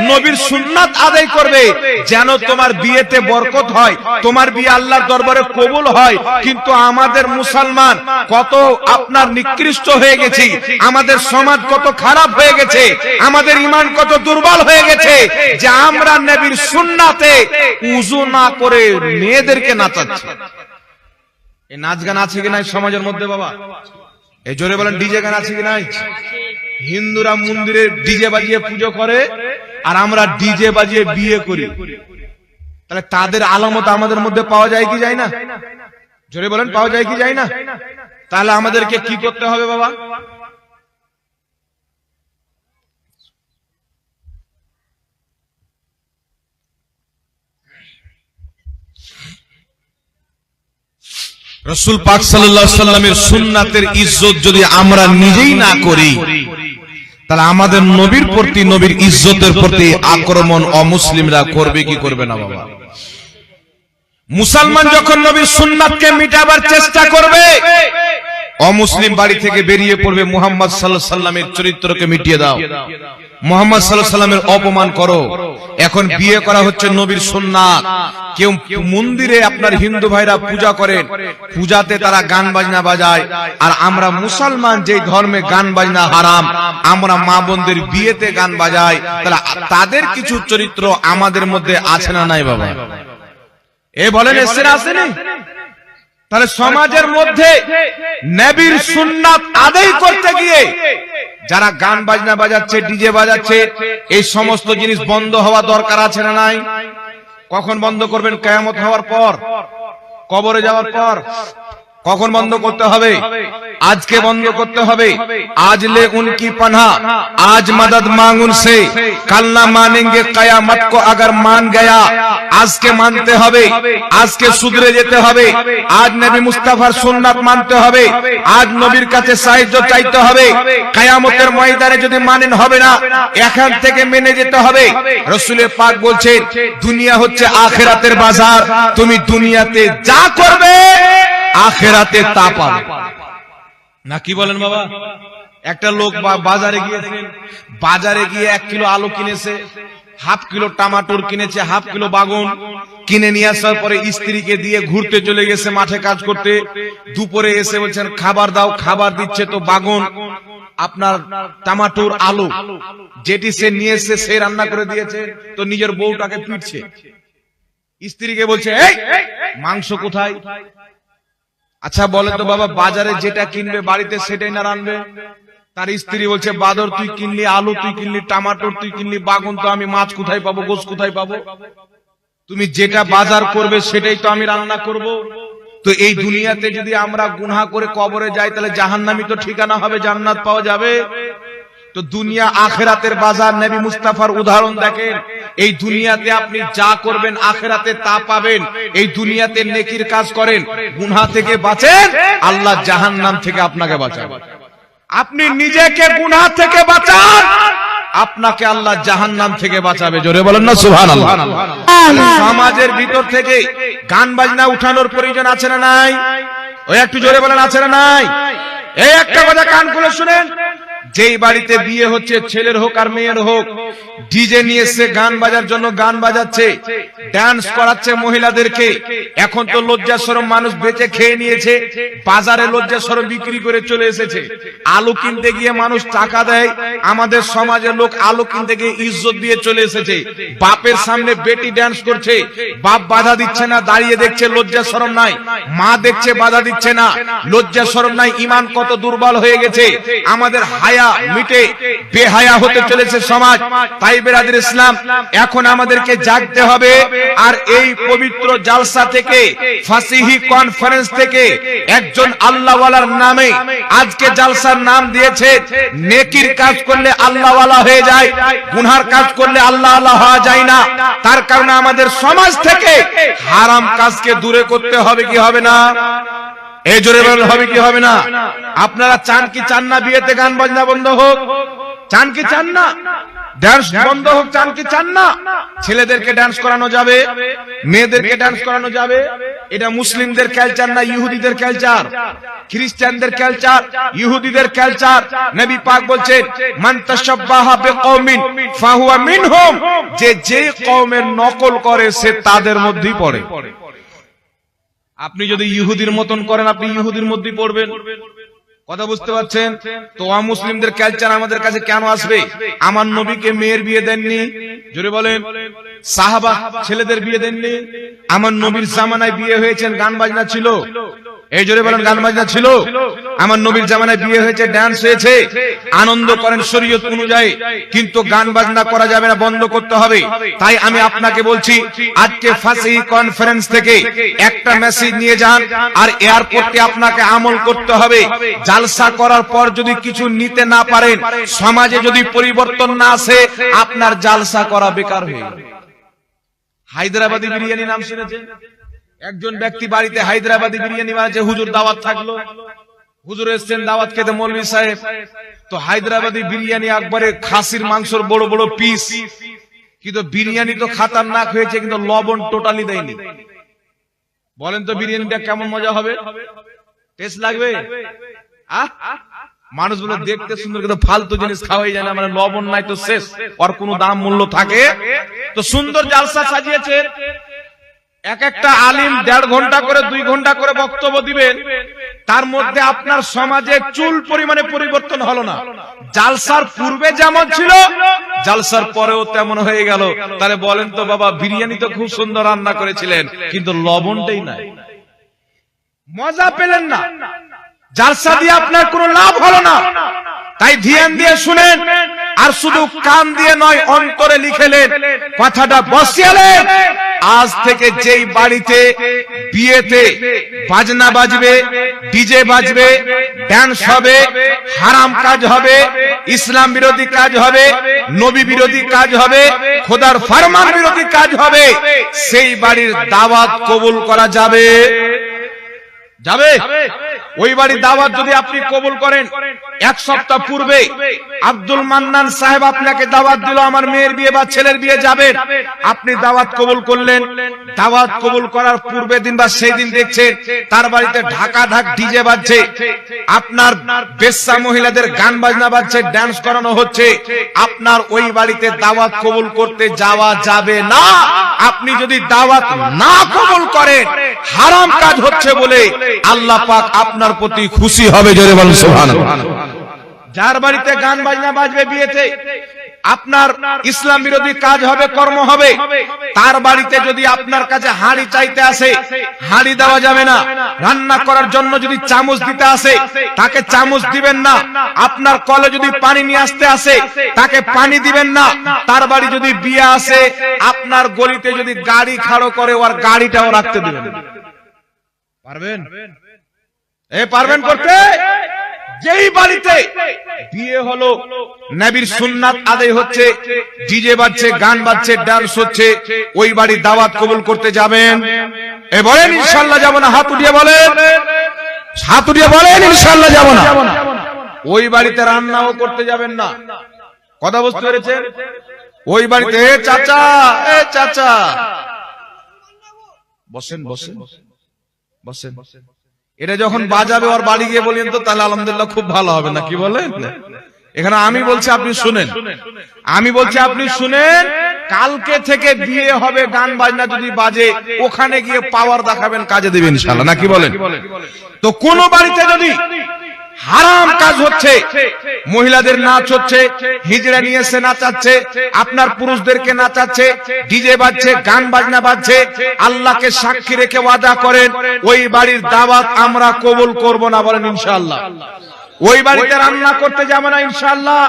নবীর সুন্নাত আদায় করবে, যেন তোমার বিয়েতে বরকত হয়, তোমার বিয়ে আল্লাহর দরবারে কবুল হয়। কিন্তু আমাদের মুসলমান কত আপনার নিকৃষ্ট হয়ে গেছি, আমাদের সমাজ কত খারাপ হয়ে গেছে, আমাদের ঈমান কত দুর্বল হয়ে গেছে, যে আমরা নবীর সুন্নাতে উযু না করে মেয়েদেরকে নাচাচ্ছি। এই নাচ গান আছে কি নাই সমাজের মধ্যে বাবা? এই জোরে বলেন, ডিজে গান আছে কি নাই? হিন্দুরা মন্দিরে ডিজে বাজিয়ে পুজো করে, আর আমরা ডিজে বাজিয়ে বিয়ে করি। তাহলে তাদের আলামত আমাদের মধ্যে পাওয়া যায় কি যায় না? জোরে বলেন, পাওয়া যায় কি যায় না? তাহলে আমাদেরকে কি করতে হবে বাবা? রাসূল পাক সাল্লাল্লাহু আলাইহি সাল্লামের সুন্নাতের ইজ্জত যদি আমরা নিজেই না করি, তাহলে আমাদের নবীর প্রতি, নবীর ইজ্জতের প্রতি আক্রমণ অমুসলিমরা করবে কি করবে না বাবা? মুসলমান যখন নবীর সুন্নাতকে মিটাবার চেষ্টা করবে, অমুসলিম বাড়ি থেকে বেরিয়ে পড়বে, মুহাম্মদ সাল্লাল্লাহু আলাইহি সাল্লামের চরিত্রকে মিটিয়ে দাও, মুহাম্মদ সাল্লাল্লাহু আলাইহি সাল্লামের অপমান করো। এখন বিয়ে করা হচ্ছে নবীর সুন্নাত। কেউ মন্দিরে আপনার হিন্দু ভাইরা পূজা করেন, পূজাতে তারা গান বাজনা বাজায়, আর আমরা মুসলমান যেই ধর্মে গান বাজনা হারাম, আমরা মা বোনদের বিয়েতে গান বাজাই। তাহলে তাদের কিছু চরিত্র আমাদের মধ্যে আছে না নাই বাবা? এ বলেন এসে না আসেনি? তাহলে সমাজের মধ্যে নবীর সুন্নাত আদায় করতে গিয়ে যারা গান বাজনা বাজাচ্ছে, ডিজে বাজাচ্ছে, এই সমস্ত জিনিস বন্ধ হওয়া দরকার আছে না নাই? কখন বন্ধ করবেন? কিয়ামত হওয়ার পর, কবরে যাওয়ার পর। কখন বন্ধ করতে হবে? আজকে বন্ধ করতে হবে। আজ লে উনকি পানাহ, আজ মদদ মাंग उनसे, कल ना मानेंगे कियामत को अगर मान गया। আজকে মানতে হবে, আজকে শুধরে যেতে হবে। আজ নবী মুস্তাফার সুন্নাত মানতে হবে, আজ নবীর কাছে সাহায্য চাইতে হবে। কিয়ামতের ময়দানে যদি মানেন হবে না, এখান থেকে মেনে যেতে হবে। রাসূলের পাক বলছেন, দুনিয়া হচ্ছে আখিরাতের বাজার, তুমি দুনিয়াতে যা করবে আখিরাতে তা পাবে না। কি বলেন বাবা? একটা লোক বাজারে গিয়েছেন, বাজারে গিয়ে 1 কিলো আলু কিনেছে, হাফ কিলো টমেটো কিনেছে, হাফ কিলো বাগুন কিনে নিয়ে আসার পরে স্ত্রীকে দিয়ে ঘুরতে চলে গেছে, মাঠে কাজ করতে। দুপুরে এসে বলছেন খাবার দাও, খাবার দিচ্ছে তো বাগুন আপনার টমেটোর আলু যেটি সে নিয়ে এসে সে রান্না করে দিয়েছে, তো নিজের বউটাকে পিটছে। স্ত্রীকে বলছে এই মাংস কোথায়? আচ্ছা বলে তো বাবা, বাজারে যেটা কিনবে বাড়িতে সেটাই না রান্নবে? তার স্ত্রী বলছে বাদর তুই কিনলি আলু, তুই কিনলি টমেটো, তুই কিনলি বাগুন, তো আমি মাছ কোথায় পাবো, গোশ কোথায় পাবো? তুমি যেটা বাজার করবে সেটাই তো আমি রান্না করব। তো এই দুনিয়াতে যদি আমরা গুনাহ করে কবরে যাই, তাহলে জাহান্নামই তো ঠিকানা হবে, জান্নাত পাওয়া যাবে? তো দুনিয়া আখিরাতের বাজার। নবী মুস্তাফার উদাহরণ দেখেন, এই দুনিয়াতে আপনি যা করবেন আখিরাতে তা পাবেন। এই দুনিয়াতে নেকির কাজ করেন, গুনাহ থেকে বাঁচেন, আল্লাহ জাহান্নাম থেকে আপনাকে বাঁচান। আপনি নিজেকে গুনাহ থেকে বাঁচান, আপনাকে আল্লাহ জাহান্নাম থেকে বাঁচাবে। জোরে বলেন না সুবহানাল্লাহ। সমাজের ভিতর থেকে গান বাজনা উঠানোর প্রয়োজন আছে না নাই? ওই একটু জোরে বলেন আছে না নাই? এই একটা কথা কান খুলে শুনেন, যেই বাড়িতে বিয়ে হচ্ছে, ছেলের হোক আর মেয়ের হোক, ডিজে নিয়ে এসে গান বাজার জন্য গান বাজাচ্ছে, ডান্স করাচ্ছে মহিলাদেরকে। এখন তো লজ্জা শরম মানুষ বেঁচে খেয়ে নিয়েছে, বাজারে লজ্জা শরম বিক্রি করে চলে এসেছে। আলু কিনতে গিয়ে মানুষ টাকা দেয়, আমাদের সমাজের লোক আলু কিনতে গিয়ে ইজ্জত দিয়ে চলে এসেছে। বাপের সামনে বেটি ডান্স করছে, বাপ বাধা দিচ্ছে না, দাঁড়িয়ে দেখছে, লজ্জা শরম নাই। মা দেখছে, বাধা দিচ্ছে না, লজ্জা শরম নাই। ঈমান কত দুর্বল হয়ে গেছে, আমাদের হায়া মিটে বেহায়া হতে চলেছে সমাজ। তাই বেরাদের ইসলাম, এখন আমাদেরকে জাগতে হবে। আর এই পবিত্র জালসা থেকে, ফাসিহি কনফারেন্স থেকে একজন আল্লাহওয়ালার নামে আজকে জালসার নাম দিয়েছে। নেকির কাজ করলে আল্লাহওয়ালা হয়ে যায়, গুনহার কাজ করলে আল্লাহওয়ালা হওয়া যায় না। তার কারণে আমাদের সমাজ থেকে হারাম কাজকে দূরে করতে হবে, কি হবে না? এই জোরে বলেন হবে কি হবে না? আপনারা চান কি চান না বিয়েতে গান বাজনা বন্ধ হোক? চান কি চান না ডান্স বন্ধ হোক? চান কি চান না ছেলেদেরকে ডান্স করানো যাবে, মেয়েদেরকে ডান্স করানো যাবে? এটা মুসলিমদের কালচার না ইহুদিদের কালচার? খ্রিস্টানদের কালচার, ইহুদিদের কালচার। নবী পাক বলছেন, মান তাশাব্বাহা বিকওমিন ফাহুয়া মিনহুম, যে কওমের নকল করে সে তাদের মধ্যেই পড়ে। আপনি যদি ইহুদির মতন করেন, আপনি ইহুদির মধ্যেই পড়বেন। কথা বুঝতে পারছেন তো? মুসলিমদের কালচার আমাদের কাছে কেন আসবে? আমার নবীকে মেয়ের বিয়ে দেননি, জোরে বলেন। সাহাবা ছেলেদের বিয়ে দেননি। আমার নবীর জামানায় বিয়ে হয়েছেন, গান বাজনা ছিল। এই জোরে বলেন, গান বাজনা ছিল। আমার নবীর জামানায় বিয়ে হয়েছে, ডান্স হয়েছে, আনন্দ করেন শরীয়ত অনুযায়ী, কিন্তু গান বাজনা করা যাবে না, বন্ধ করতে হবে। তাই আমি আপনাকে বলছি, আজকে ফাসিহি কনফারেন্স থেকে একটা মেসেজ নিয়ে যান, আর এয়ারপোর্টে আপনাকে আমল করতে হবে। জালসা করার পর যদি কিছু নিতে না পারেন, সমাজে যদি পরিবর্তন না আসে, আপনার জালসা করা বেকার হয়ে যাবে। হায়দ্রাবাদি বিরিয়ানি নাম শুনেছেন? একজন ব্যক্তি বাড়িতে হায়দ্রাবাদি বিরিয়ানি বানাচ্ছে, হুজুর দাওয়াত থাকলো, হুজুর এসেছেন দাওয়াত খেতে, মৌলভী সাহেব। তো হায়দ্রাবাদি বিরিয়ানি একবারে খাসির মাংসর বড় বড় পিস, কিন্তু বিরিয়ানি তো খাতারনাক হয়েছে, কিন্তু লবণ টোটালি দেয়নি। বলেন তো বিরিয়ানিটা কেমন মজা হবে? টেস্ট লাগবে? মানুষ বলে দেখতে সুন্দর কিন্তু ফালতু জিনিস খাওয়াই যায় না, মানে লবণ নাই তো শেষ, ওর কোনো দাম মূল্য থাকে? তো সুন্দর জালসা সাজিয়েছে, এক একটা আলিম 1.5 ঘন্টা করে 2 ঘন্টা করে বক্তব্য দিবেন, তার মধ্যে আপনার সমাজে চুল পরিমাণে পরিবর্তন হলো না। জালসার পূর্বে যেমন ছিল জালসার পরেও তেমন হয়ে গেল। তাহলে বলেন তো বাবা, বিরিয়ানি তো খুব সুন্দর রান্না করেছিলেন, কিন্তু লবণটাই নাই, মজা পেলেন না, জালসা দিয়ে আপনার কোনো লাভ হলো না। তাই ধ্যান দিয়ে শুনেন, আর শুধু কান দিয়ে নয়, অন্তরে লিখেলেন, কথাটা বসিয়ালেন। আজ থেকে যেই বাড়িতে বিয়েতে বাজনা বাজবে, ডিজে বাজবে, ড্যান্স হবে, হারাম কাজ হবে, ইসলাম বিরোধী কাজ হবে, নবী বিরোধী কাজ হবে, খোদার ফরমান বিরোধী কাজ হবে, সেই বাড়ির দাওয়াত কবুল করা যাবে? যাবে? ওই বাড়ির দাওয়াত যদি আপনি কবুল করেন, 1 সপ্তাহ পূর্বে আব্দুল মান্নান সাহেব আপনাকে দাওয়াত দিল, আমার মেয়ের বিয়ে বা ছেলের বিয়ে যাবেন, আপনি দাওয়াত কবুল করলেন। দাওয়াত কবুল করার পূর্বে দিন বা সেই দিন দেখছেন তার বাড়িতে ঢাকা ঢাক ডিজে বাজছে, আপনার বেশ্যা মহিলাদের গান বাজনা বাজছে, ডান্স করানো হচ্ছে, আপনার ওই বাড়িতে দাওয়াত কবুল করতে যাওয়া যাবে না। আপনি যদি দাওয়াত না কবুল করেন, হারাম কাজ হচ্ছে বলে আল্লাহ পাক আপনার প্রতি খুশি হবে। জোরে বলুন সুবহানাল্লাহ। যার বাড়িতে গান বাজনা বাজবে বিয়েতে, আপনার ইসলাম বিরোধী কাজ হবে, কর্ম হবে, তার বাড়িতে যদি আপনার কাছে হাঁড়ি চাইতে আসে, হাঁড়ি দেওয়া যাবে না। রান্না করার জন্য যদি চামচ দিতে আসে, তাকে চামচ দিবেন না। আপনার কলে যদি পানি নিয়ে আসতে আসে, তাকে পানি দিবেন না। তার বাড়ি যদি বিয়ে আসে, আপনার গলিতে যদি গাড়ি খাড়ো করে, ওর গাড়িটাও রাখতে দিবেন। পারবেন? পারবেন করতে? যেই বাড়িতে বিয়ে হলো, নবীর সুন্নাত আদায় হচ্ছে, ডিজে বাজছে, গান বাজছে, ডান্স হচ্ছে, ওই বাড়ির দাওয়াত কবুল করতে যাবেন? বলেন ইনশাআল্লাহ যাব না? হাত উঠিয়ে বলেন, হাত উঠিয়ে বলেন ইনশাআল্লাহ যাব না। ওই বাড়িতে রান্নাও করতে যাবেন না। কথা বুঝতে পেরেছেন? ওই বাড়িতে চাচা, চাচা বসেন, বসেন, বসেন। এটা যখন বাজাবে ওর বাড়ি গিয়ে বলেন তো, তাহলে আলহামদুলিল্লাহ খুব ভালো হবে না, কি বলেন? এখানে আমি বলছি আপনি শুনেন, আমি বলছি আপনি শুনেন, কালকে থেকে বিয়ে হবে, গান বাজনা যদি বাজে, ওখানে গিয়ে পাওয়ার দেখাবেন, কাজে দেবেন ইনশাআল্লাহ, নাকি বলেন? তো কোন বাড়িতে যদি হারাম কাজ হচ্ছে, মহিলাদের নাচ হচ্ছে, হিজড়া নিয়ে এসে নাচাচ্ছে, আপনার পুরুষদেরকে নাচাচ্ছে, ডিজে বাজছে, গান বাজনা বাজছে, আল্লাহকে সাক্ষী রেখে ওয়াদা করেন, ওই বাড়ির দাওয়াত আমরা কবুল করব না। বলেন ইনশাআল্লাহ। ওই বাড়িতে রান্না করতে যাবে না ইনশাআল্লাহ।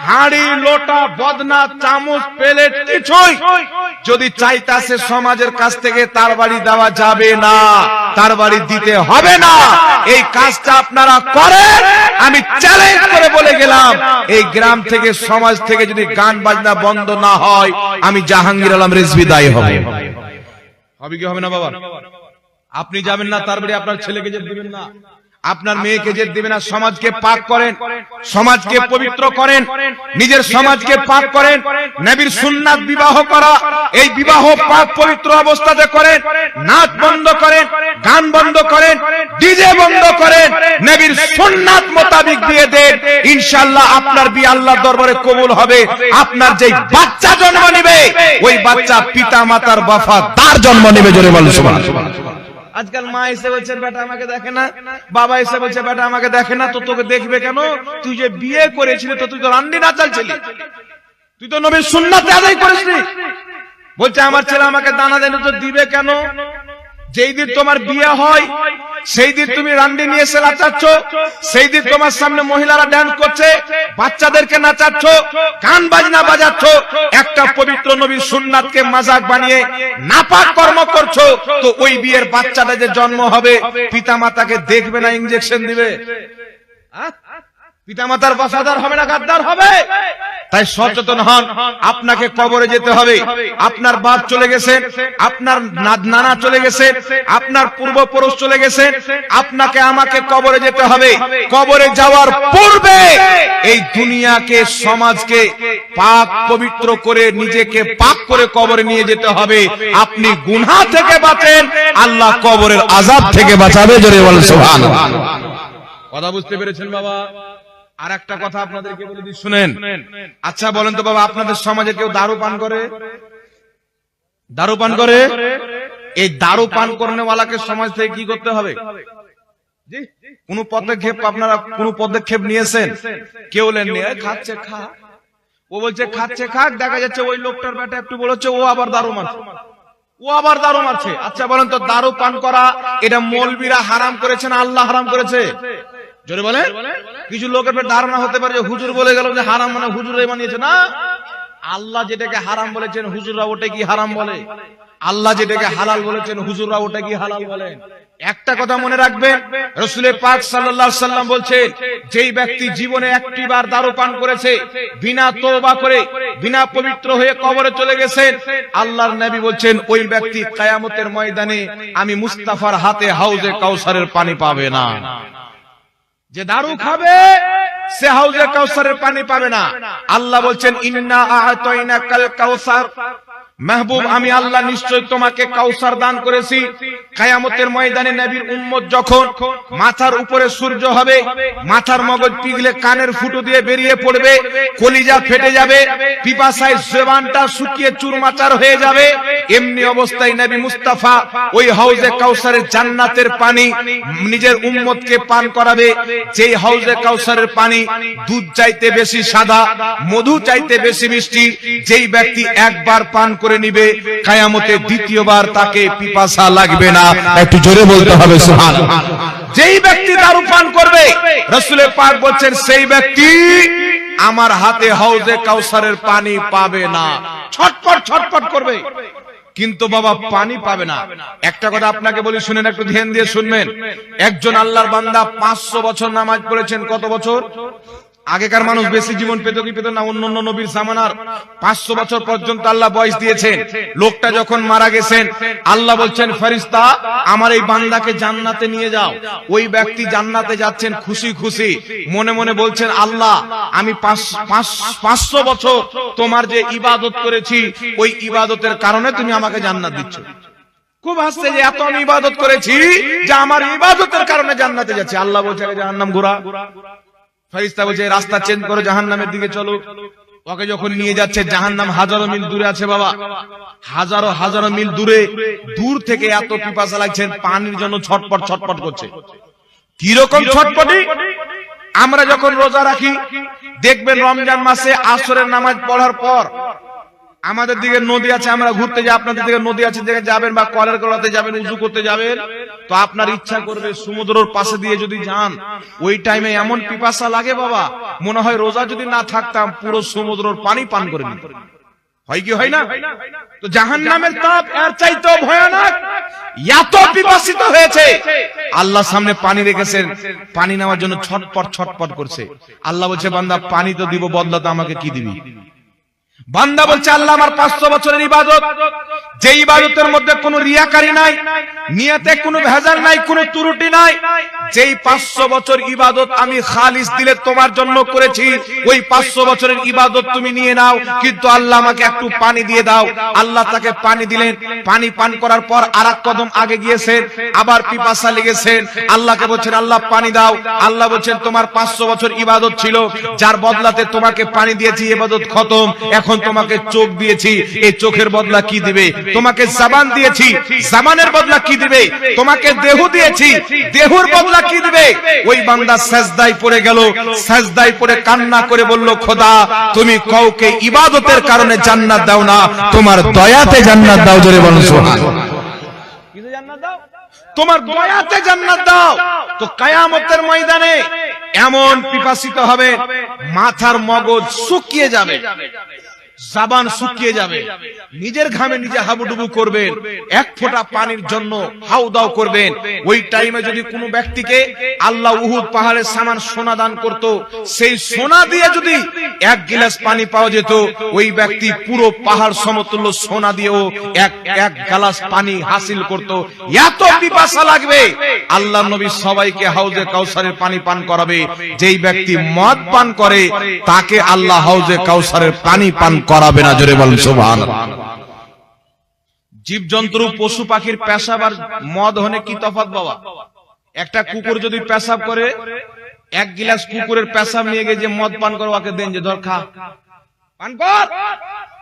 হাঁড়ি, লোটা, বদনা, চামচ, প্লেট কিছুই যদি চাইতে আসে সমাজের কাছ থেকে, তার বাড়ি দেওয়া যাবে না, তার বাড়ি দিতে হবে না। এই কাজটা আপনারা করেন, আমি চ্যালেঞ্জ করে বলে গেলাম, এই গ্রাম থেকে, সমাজ থেকে যদি গান বাজনা বন্ধ না হয়, আমি জাহাঙ্গীর আলম রিজভী দায়ী হব। হবে কি হবে না বাবা? আপনি যাবেন না তার বাড়ি, আপনার ছেলেকে যেতে দিবেন না, আপনার মেয়েকে যেতে দিবেন না। সমাজকে পাক করেন, সমাজকে পবিত্র করেন, নিজের সমাজকে পাক করেন। নবীর সুন্নাত বিবাহ করা, এই বিবাহ পাক পবিত্র অবস্থাতে করেন। নাচ বন্ধ করেন, গান বন্ধ করেন, ডিজে বন্ধ করেন, নবীর সুন্নাত মোতাবেক বিয়ে দেন, ইনশাআল্লাহ আপনার বিয়ে আল্লাহর দরবারে কবুল হবে। আপনার যেই বাচ্চা জন্ম নেবে, ওই বাচ্চা পিতা মাতার ওয়াফাদার জন্ম নেবে। জোরে বলুন সুবহানাল্লাহ। আজকাল মা এসে বলছে বেটা আমাকে দেখে না, বাবা এসে বলছে বেটা আমাকে দেখে না, তো তোকে দেখবে কেন? তুই যে বিয়ে করেছিলি, তো তুই তো রান্ডি না চালছিলি, তুই তো নবীর সুন্নাতে আদায় করিসনি। বলছে আমার ছেলে আমাকে দানা দেন, তো দিবে কেন? যেই দিন তোমার বিয়ে হয়, সেই দিন তুমি রান্ডি নিয়ে এসে নাচাচ্ছ, সেই দিন তোমার সামনে মহিলারা ডান্স করছে, বাচ্চাদেরকে নাচাচ্ছ, গান বাজনা বাজাচ্ছ, একটা পবিত্র নবীর সুন্নাতকে মাজাক বানিয়ে নাপাক কর্ম করছো, তো ওই বিয়ের বাচ্চাটা যে জন্ম হবে, পিতা মাতাকে দেখবে না, ইনজেকশন দিবে? পিতামাতার ওয়াফাদার হবে না গাদ্দার হবে? তাই সচেতন হন, আপনাকে কবরে যেতে হবে। আপনার বাপ চলে গেছেন, আপনার নানা চলে গেছেন, আপনার পূর্বপুরুষ চলে গেছেন, আপনাকে আমাকে কবরে যেতে হবে। কবরে যাওয়ার পূর্বে এই দুনিয়াকে, সমাজকে পাক পবিত্র করে, নিজেকে পাক করে কবরে নিয়ে যেতে হবে। আপনি গুনাহ থেকে বাঁচেন, আল্লাহ কবরের আযাব থেকে বাঁচাবে। জোরে বলেন সুবহানাল্লাহ। কথা বুঝতে পেরেছেন বাবা? আর একটা কথা আপনাদেরকে বলে দিই, শুনেন। আচ্ছা বলেন তো বাবা, আপনাদের সমাজে কেউ দারু পান করে? দারু পান করে? এই দারু পান করনেওয়ালাকে সমাজ থেকে কি করতে হবে? কোন পদক্ষেপ আপনারা কোন পদক্ষেপ নিয়েছেন? কেউ নেননি। খাচ্ছে খা, ও বলছে খাচ্ছে খাক, দেখা যাচ্ছে ওই লোকটার বেটা একটু বলেছে ও আবার দারু মারছে, ও আবার দারু মারছে। আচ্ছা বলেন তো, দারু পান করা এটা মৌলবীরা হারাম করেছে না আল্লাহ হারাম করেছে? জোরে বলে। কিছু লোকের ধারণা হতে পারে যে হুজুর বলে গেল যে হারাম মানে হুজুরাই বানিয়েছে। না, আল্লাহ যেটাকে হারাম বলেছেন হুজুররা ওটা কি হারাম বলে? আল্লাহ যেটাকে হালাল বলেছেন হুজুররা ওটা কি হালাল বলেন? একটা কথা মনে রাখবেন, রাসূল পাক সাল্লাল্লাহু আলাইহি সাল্লাম বলছেন, যেই ব্যক্তি জীবনে একটিবার দারু পান করেছে, বিনা তওবা করে, বিনা পবিত্র হয়ে কবরে চলে গেছেন, আল্লাহর নবী বলছেন ওই ব্যক্তি কিয়ামতের ময়দানে আমি মুস্তাফার হাতে হাউজে কাউসারের পানি পাবে না। যে দারু খাবে সে হাউজে কাউসারের পানি পাবে না। আল্লাহ বলছেন ইন্না আ'তাইনাকাল কাউসার, মাহবুব আমি আল্লাহ নিশ্চয় তোমাকে কাউসার দান করেছি। কিয়ামতের ময়দানে নবীর উম্মত যখন মাথার উপরে সূর্য হবে, মাথার মগজ পিঘলে কানের ফুটো দিয়ে বেরিয়ে পড়বে, কলিজা ফেটে যাবে, পিপাসায় জবানটা শুকিয়ে চুরমাচার হয়ে যাবে, এমনি অবস্থায় নবী মুস্তাফা ওই হাউজে কাউসারের জান্নাতের পানি নিজের উম্মতকে পান করাবে। যেই হাউজে কাউসারের পানি দুধ চাইতে বেশি সাদা, মধু চাইতে বেশি মিষ্টি, যেই ব্যক্তি একবার পান করে নিবে কিয়ামতে দ্বিতীয়বার তাকে পিপাসা লাগবে না। একটু জোরে বলতে হবে সুবহানাল্লাহ। যেই ব্যক্তি দারু পান করবে, রাসূল পাক বলেন সেই ব্যক্তি আমার হাতে হাউজে কাউসারের পানি পাবে না। ছটফট ছটফট করবে কিন্তু বাবা পানি পাবে না। একটা কথা আপনাকে বলি, শুনেন, একটু ধ্যান দিয়ে শুনবেন। একজন আল্লাহর বান্দা 500 বছর নামাজ পড়েছেন। কত বছর? আগেকার মানুষ বেশি জীবন পেত কি পেত না? অন্যান্য নবীর জামানার 500 বছর পর্যন্ত আল্লাহ বয়স দিয়েছেন। লোকটা যখন মারা গেছেন, আল্লাহ বলছেন ফেরেশতা আমার এই বান্দাকে জান্নাতে নিয়ে যাও। ওই ব্যক্তি জান্নাতে যাচ্ছেন খুশি খুশি, মনে মনে বলছেন আল্লাহ আমি 500 বছর তোমার যে ইবাদত করেছি ওই ইবাদতের কারণে তুমি আমাকে জান্নাত দিচ্ছ। খুব হাসছে যে এত আমি ইবাদত করেছি যে আমার ইবাদতের কারণে জান্নাতে যাচ্ছে। আল্লাহ বলছে জাহান্নাম ঘোরা। ফেরেশতা বলছে রাস্তা চেঞ্জ করো, জাহান্নামের দিকে চলো। ওকে যখন নিয়ে যাচ্ছে, জাহান্নাম হাজারো মিল দূরে আছে বাবা, হাজারো হাজারো মিল দূরে। দূর থেকে এত পিপাসা লাগছে, পানির জন্য ছটপট ছটপট করছে। কি রকম ছটপটি? আমরা যখন রোজা রাখি দেখবেন রমজান মাসে আসরের নামাজ পড়ার পর আমাদের দিকে নদী আছে, আমরা ঘুরতে যাই, আপনাদের দিকে নদী আছে, দিকে যাবেন বা কলের গোড়াতে যাবেন, উজু করতে যাবেন, তো আপনার ইচ্ছা করবে সমুদ্রের পাশে দিয়ে যদি যান, ওই টাইমে এমন পিপাসা লাগে বাবা, মনে হয় রোজা যদি না থাকতাম পুরো সমুদ্রের পানি পান করে নিতাম। হয় কি হয় না? তো জাহান্নামের তাপ এর চাইতেও ভয়ানক। এত পিপাসিত হয়েছে, আল্লাহর সামনে পানি রেখেছেন, পানি নেওয়ার জন্য ছটপট ছটপট করছে। আল্লাহ বলছে বান্দা পানি তো দিব, বদলা তো আমাকে কি দিবি? বান্দা বলছে আল্লাহ আমার 500 বছরের ইবাদত, যে ইবাদতের মধ্যে কোনো রিয়াকারি নাই, নিয়তে কোনো ভেজাল নাই, কোনো ত্রুটি নাই, যেই 500 বছর ইবাদত আমি খালিস দিলে তোমার জন্য করেছি, ওই 500 বছরের ইবাদত তুমি নিয়ে নাও, কিন্তু আল্লাহ আমাকে একটু পানি দিয়ে দাও। আল্লাহ তাকে পানি দিলেন। পানি পান করার পর আরেক কদম আগে গিয়েছেন, আবার পিপাসা লেগেছেন, আল্লাহকে বলছেন আল্লাহ পানি দাও। আল্লাহ বলছেন তোমার 500 বছর ইবাদত ছিল, যার বদলাতে তোমাকে পানি দিয়েছি, ইবাদত খতম, এখন তোমাকে চোখ দিয়েছি, এই চোখের বদলা কি দিবে? তোমাকে জবান দিয়েছি, জবানের বদলা কি দিবে? তোমাকে দেহ দিয়েছি, দেহর বদলা কি দিবে? ওই বান্দা সিজদায় পড়ে গেল, সিজদায় পড়ে কান্না করে বলল খোদা তুমি কাউকে ইবাদতের কারণে জান্নাত দাও না, তোমার দয়াতে জান্নাত দাও। জোরে বলুন সুবহানাল্লাহ। কিসে জান্নাত দাও? তোমার দয়াতে জান্নাত দাও। তো কিয়ামতের ময়দানে এমন পিপাসিত হবে, মাথার মগজ শুকিয়ে যাবে, জবান শুকিয়ে যাবে, নিজের ঘামে নিজে হাবুডুবু করবেন, এক ফোঁটা পানির জন্য হাউদাও করবেন। ওই টাইমে যদি কোনো ব্যক্তিকে আল্লাহ উহুদ পাহাড়ের সমান সোনা দান করত, সেই সোনা দিয়ে যদি এক গিলাস পানি পাওয়া যেত, ওই ব্যক্তি পুরো পাহাড় সমতুল্য সোনা দিয়েও এক গ্লাস পানি হাসিল করত। এত পিপাসা লাগবে। আল্লাহ নবী সবাইকে হাউজে কাউসারের পানি পান করাবে। যেই ব্যক্তি মদ পান করে তাকে আল্লাহ হাউজে কাউসারের পানি পান করাবে না। জোরে বলেন সুবহানাল্লাহ। জীবজন্তু পশু পাখির পেশাব আর মদ হনে কি তফাৎ বাবা? একটা কুকুর যদি পেশাব করে এক গিলাস কুকুরের পেশাব নিয়ে গিয়ে যে মদ পান করে ওকে দেন যে ধর খা, পান কর,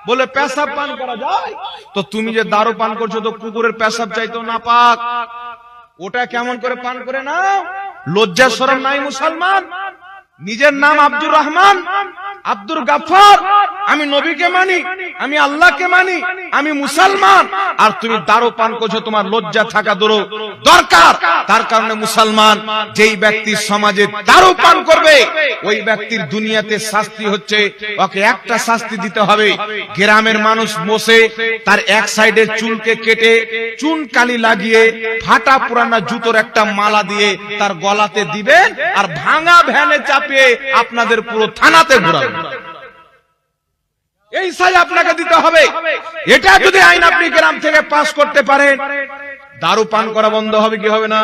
বলে পেশাব পান করা যায়? তো তুমি যে দারু পান করছো তো কুকুরের পেশাব চাইতো না পাক, ওটা কেমন করে পান করে নাও? লজ্জা শরম নাই মুসলমান? নিজের নাম আব্দুর রহমান, আব্দুল গাফফার, আমি নবীকে মানি, আমি আল্লাহকে মানি, আমি মুসলমান, আর তুমি দারু পান করছো, তোমার লজ্জা থাকা দরকার। তার কারণে মুসলমান, যেই ব্যক্তি সমাজে দারু পান করবে ওই ব্যক্তির দুনিয়াতে শাস্তি হচ্ছে, ওকে একটা শাস্তি দিতে হবে। গ্রামের মানুষ বসে তার এক সাইডের চুলকে কেটে চুন কালি লাগিয়ে ফাটা পুরানা জুতোর একটা মালা দিয়ে তার গলাতে দিবেন, আর ভাঙা ভ্যানে চাপিয়ে আপনাদের পুরো থানাতে ঘোরাবেন। এই সাজা আপনাকে দিতে হবে। এটা যদি আইন আপনি গ্রাম থেকে পাস করতে পারেন, দারু পান করা বন্ধ হবে কি হবে না?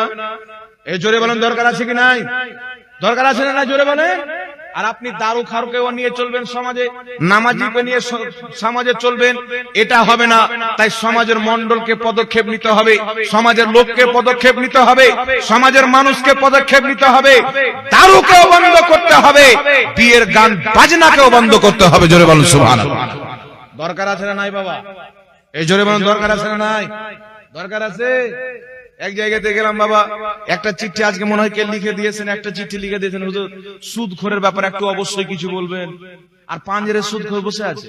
এই জোরে বলেন, দরকার আছে কি নাই? দরকার আছে না? জোরে বলেন। আর আপনি দারু খারকেও নিয়ে চলবেন সমাজে, নামাজিকে নিয়ে সমাজে চলবেন, এটা হবে না। তাই সমাজের মন্ডলকে পদক্ষেপ নিতে হবে, সমাজের লোককে পদক্ষেপ নিতে হবে, সমাজের মানুষকে পদক্ষেপ নিতে হবে। দারুকেও বন্ধ করতে হবে, বিয়ের গান বাজনাকেও বন্ধ করতে হবে। জোরে বলুন সুবহানাল্লাহ। দরকার আছে না নাই বাবা? এই জোরে বলুন, দরকার আছে না নাই? দরকার আছে। এক জায়গাতে গেলাম বাবা, একটা চিঠি আজকে মনে হয় কে লিখে দিয়েছেন, একটা চিঠি লিখে দিয়েছেন, হুজুর সুদখোরের ব্যাপারে একটু অবশ্যই কিছু বলবেন। আর পাঞ্জেরের সুদখোর বসে আছে,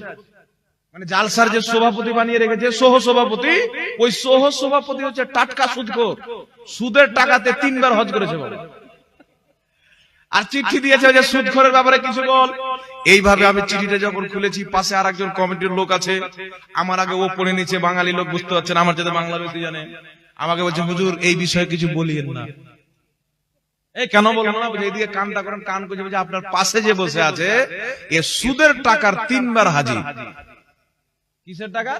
মানে জালসার যে সভাপতি বানিয়ে রেখেছে সহ সভাপতি, ওই সহ সভাপতি হচ্ছে টাটকা সুদখোর, সুদের টাকাতে 3 বার হজ করেছে বলে। আর চিঠি দিয়েছে যে সুদখোরের ব্যাপারে কিছু বল। এইভাবে আমি চিঠিটা যখন খুলেছি, পাশে আর একজন কমিটির লোক আছে, আমার আগে ও পড়ে নিচে, বাঙালি লোক, বুঝতে পারছেন, আমার যাতে বাংলা বেশি জানে। আমাকে বলছে, হুজুর এই বিষয়ে কিছু বলিয়েন না। এই কেন বলবো না? এইদিকে কানটা করেন, কান করে বলছে, আপনার পাশে যে বসে আছে এ সুদের টাকার 3 বার হাজি। কিসের টাকা?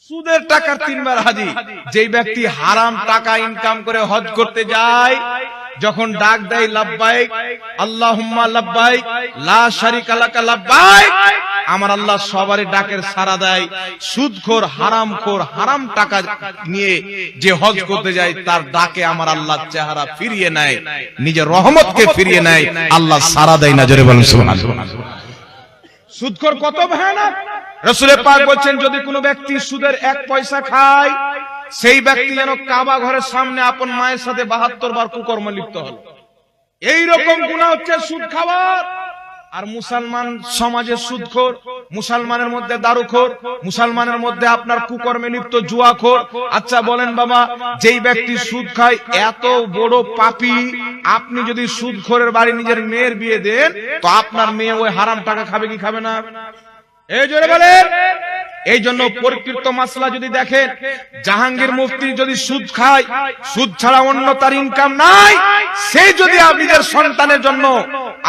সুদের টাকার 3 বার হাজি। যেই ব্যক্তি হারাম টাকা ইনকাম করে হজ করতে যায়, যখন ডাক দেয় লাব্বাইক আল্লাহুম্মা লাব্বাইক লা শারিকা লাকা লাব্বাইক, আমার আল্লাহ সবারই ডাকের সাড়া দেয়। সুদখোর, হারামখোর, হারাম টাকা নিয়ে যে হজ করতে যায় তার ডাকে আমার আল্লাহ চেহারা ফিরিয়ে নেয়, নিজের রহমতকে ফিরিয়ে নেয়, আল্লাহ সাড়া দেয় না। জোরে বলুন সুবহানাল্লাহ। সুদখোর কত ভয়ানক! রাসূল পাক বলেন, যদি কোনো ব্যক্তি সুদের 1 পয়সা খায়, সেই ব্যক্তি যেন কাবা ঘরের সামনে আপন মায়ের সাথে 72 বার কুকর্ম লিপ্ত হল। এইরকম গুনাহ হচ্ছে সুদ খাওয়ার। আর মুসলমান সমাজে সুদখোর, মুসলমানের মধ্যে দারুখোর, মুসলমানের মধ্যে আপনার কুকর্মে লিপ্ত জুয়াখোর। আচ্ছা বলেন বাবা, যেই ব্যক্তি সুদ খায় এত বড় পাপী, আপনি যদি সুদখোরের বাড়ি নিজের মেয়ের বিয়ে দেন, তো আপনার মেয়ে ওই হারাম টাকা খাবে কি খাবে না? এই জোরে বলেন। এই জন্য পরিকৃত মাসলা যদি দেখেন, জাহাঙ্গীর মুফতি যদি সুদ খায়, সুদ ছাড়া অন্য তার ইনকাম নাই, সেই যদি নিজের সন্তানের জন্য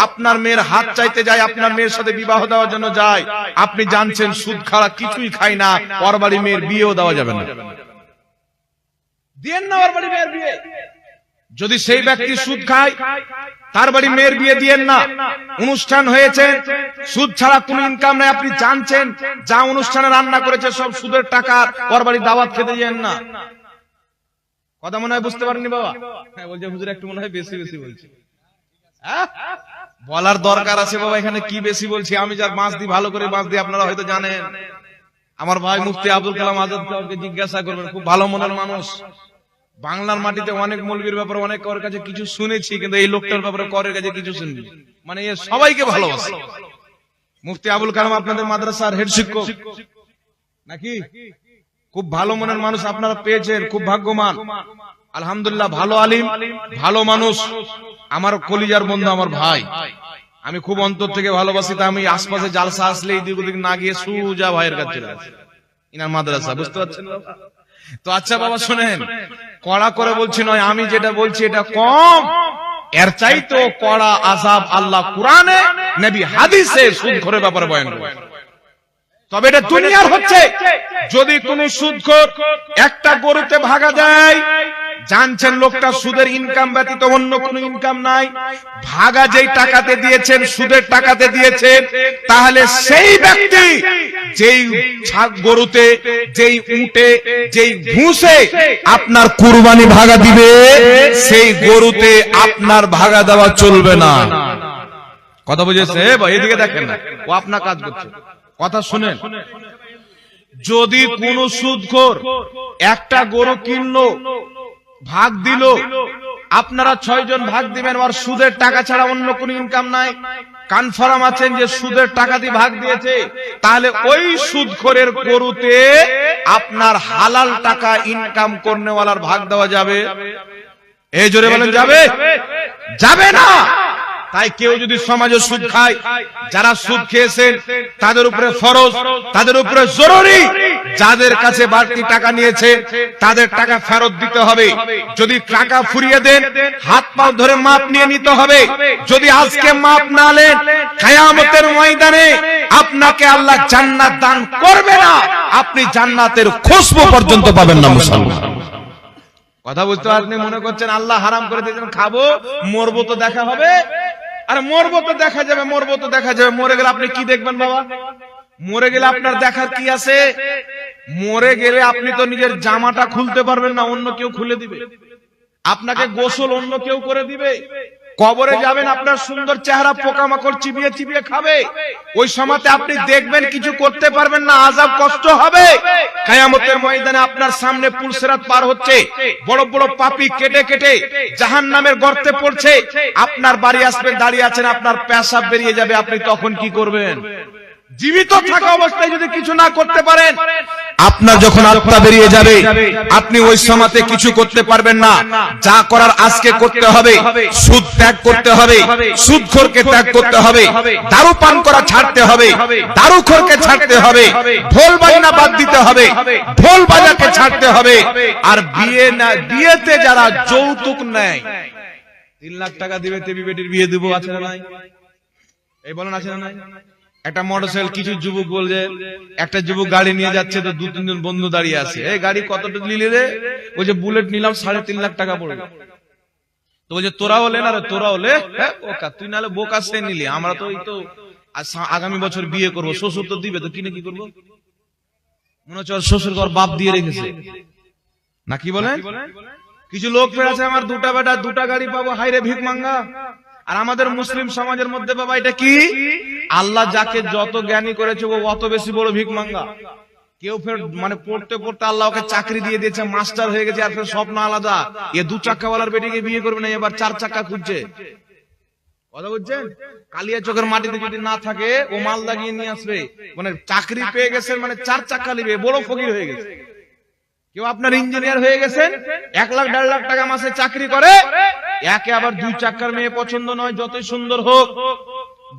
আপনার মেয়ের হাত চাইতে যায়, আপনার মেয়ের সাথে বিবাহ দেওয়ার জন্য যায়, আপনি জানছেন সুদ ছাড়া কিছুই খায় না, ওর বাড়ি মেয়ের বিয়েও দেওয়া যাবে না। দিয়েন না ওর বাড়ি মেয়ের বিয়ে। যদি সেই ব্যক্তি সুদ খায়, তার বাড়ি মেয়ের বিয়ে দিয়েন না। অনুষ্ঠান হয়েছে, সুদ ছাড়া কোনো ইনকাম নাই, আপনি জানছেন যা অনুষ্ঠানে রান্না করেছে সব সুদের টাকা, ওর বাড়ি দাওয়াত খেতে যান না। কথা মনে হয় বুঝতে পারেননি বাবা? হ্যাঁ বলছে, হুজুর একটু মনে হয় বেশি বেশি বলছি। বলার দরকার আছে বাবা, এখানে কি বেশি বলছি? আমি যার বাঁশ দিই, ভালো করে বাঁশ দিই, আপনারা হয়তো জানেন। আমার ভাই মুফতি আব্দুল কালাম আজাদ সাহেবকে জিজ্ঞাসা করবেন, খুব ভালো মনের মানুষ। বাংলার মাটিতে অনেক মৌলবীর ব্যাপারে অনেক করের কাছে কিছু শুনেছি, কিন্তু এই লোকটার ব্যাপারে করের কাছে কিছু শুনবি, মানে এ সবাইকে ভালোবাসে। মুফতি আবুল কালাম আপনাদের মাদ্রাসার হেড শিক্ষক নাকি? খুব ভালো মনের মানুষ আপনারা পেয়েছেন, খুব ভাগ্যবান। আলহামদুলিল্লাহ, ভালো আলিম, ভালো মানুষ, আমার কলিজার বন্ধু, আমার ভাই। আমি খুব অন্তর থেকে ভালোবাসি। তা আমি আশপাশে জালসা আসলে এদিক ওদিক না গিয়ে সুজা ভাইয়ের কাছে চলে আসি, ইনার মাদ্রাসা, বুঝতে পারছেন? তো আচ্ছা বাবা শোনেন, কড়া করে বলছি নয়, আমি যেটা বলছি এটা কম, এর চাইতো কড়া আযাব আল্লাহ কুরআনে, নবী হাদিসে সুদখোরের ব্যাপারে বয়ান করেন। তবে এটা দুনিয়ার হচ্ছে। যদি কোন সুদখোর একটা গরুতে ভাগা দেয়, জানছেন লোকটা সুদের ইনকাম ব্যতীত অন্য কোনো ইনকাম নাই, ভাগা যেই টাকাতে দিয়েছেন সুদের টাকাতে দিয়েছেন, তাহলে সেই ব্যক্তি যেই গরুতে, যেই উটে, যেই ভুষে আপনার কুরবানি ভাগা দিবে, সেই গরুতে আপনার ভাগা দেওয়া চলবে না। কথা বুঝেছে? এদিকে দেখেন না, ও আপনার কাজ করছে, কথা শুনেন। যদি কোন সুদখোর একটা গরু কিনলো, ভাগ দিল, আপনারা 6 জন ভাগ দিবেন, আর সুদের টাকা ছাড়া অন্য কোনো ইনকাম নাই, কনফার্ম আছেন যে সুদের টাকা দিয়ে ভাগ দিয়েছে, তাহলে ওই সুদখোরের গরুতে আপনার হালাল টাকা ইনকাম করনেওয়ালার ভাগ দেওয়া যাবে? এই জোরে বলেন যাবে? যাবে না। তাই কেউ যদি সমাজে সুদ খায়, যারা সুদ খেয়েছেন তাদের উপরে ফরজ, তাদের উপরে জরুরি, যাদের কাছে বাড়তি টাকা নিয়েছে তাদের টাকা ফেরত দিতে হবে। যদি টাকা ফুরিয়ে দেন, হাত পা ধরে মাপ নিয়ে নিতে হবে। যদি আজকে মাপ না নেন, কিয়ামতের ময়দানে আপনাকে আল্লাহ জান্নাত দান করবে না, আপনি জান্নাতের খুশবু পর্যন্ত পাবেন না। মুসলমান কথা বুঝতে পারছেন? মনে করছেন আল্লাহ হারাম করে দিয়েছেন, খাবো, মরবো তো দেখা হবে। আরে মরবো তো দেখা যাবে, মরবো তো দেখা যাবে। মরে গেলে আপনি কি দেখবেন বাবা? মরে গেলে আপনার দেখার কি আছে? মরে গেলে আপনি তো নিজের জামাটা খুলতে পারবেন না, অন্য কেউ খুলে দিবে। আপনাকে গোসল অন্য কেউ করে দিবে। কবরে যাবেন, আপনার সুন্দর চেহারা পোকামাকড় চিবিয়ে চিবিয়ে খাবে। ওই সময়তে আপনি দেখবেন, কিছু করতে পারবেন না, আযাব কষ্ট হবে। কিয়ামতের ময়দানে আপনার সামনে পুলসিরাত পার হচ্ছে, বড় বড় পাপী কেটে কেটে জাহান্নামের গর্তে পড়ছে, আপনার বাড়ি আসবেন, দাঁড়িয়ে আছেন, আপনার পেশাব বেরিয়ে যাবে, আপনি তখন কি করবেন? জীবিত থাকা অবস্থায় যদি কিছু না করতে পারেন, আপনার যখন আত্মা বেরিয়ে যাবে, আপনি ওই সময়তে কিছু করতে পারবেন না। যা করার আজকে করতে হবে। সুদ ত্যাগ করতে হবে, সুদখোরকে ত্যাগ করতে হবে, দারু পান করা ছাড়তে হবে, দারুখোরকে ছাড়তে হবে, ঢোল বাজনা বাদ দিতে হবে, ঢোল বাজাকে ছাড়তে হবে। আর বিয়েতে যারা যৌতুক নেয়, 3 লাখ টাকা দিবে তেবি বেটির বিয়ে দিব, আছে না নাই? এই বলেন আছে না নাই? একটা মোটরসাইকেল, কিছু যুবক বলছে, একটা যুবক গাড়ি নিয়ে যাচ্ছে, তো 2-3 জন বন্ধু দাঁড়িয়ে আছে। এই গাড়ি কতটা নিলি রে? ওই যে বুলেট নিলাম, 3.5 লাখ টাকা পড়বে। তো বলছে তোরাও লে না রে, তোরাও লে। হ্যাঁ বোকা, তুই নাহলে বোকা সে নিলি, আমরা তো এই তো আগামী বছর বিয়ে করবো, শ্বশুর তো দিবে, তো কিনে কি করবো? মনে হচ্ছে শ্বশুর ঘর বাপ দিয়ে রেখেছে না, কি বলেন? কিছু লোক ফের আছে, আমার 2টা বেটা 2টা গাড়ি পাবো, হাইরে ভিক মাঙ্গা। আর আমাদের মুসলিম সমাজের মধ্যে বাবা এটা কি? আল্লাহ যাকে যত জ্ঞানী করেছে ও অত বেশি বড় ভিক মাঙ্গা। কেউ ফের মানে পড়তে পড়তে আল্লাহ ওকে চাকরি দিয়ে দিয়েছে, মাস্টার হয়ে গেছে, আর ফের স্বপ্ন আলাদা, এ 2 চাক্কাওয়ালার বেটিকে বিয়ে করবে না, এবার 4 চাক্কা খুঁজছে। কথা বুঝছেন? কালিয়া চোখের মাটিতে যদি না থাকে, ও মাল লাগিয়ে নিয়ে আসবে, মানে চাকরি পেয়ে গেছেন মানে 4 চাক্কা নিবে, বড় ফকির হয়ে গেছে। কেউ আপনার ইঞ্জিনিয়ার হয়ে গেছেন, 1 লাখ 1.5 লাখ টাকা মাসে চাকরি করে, একে আবার 2 চাক্কার মেয়ে পছন্দ নয়, যতই সুন্দর হোক।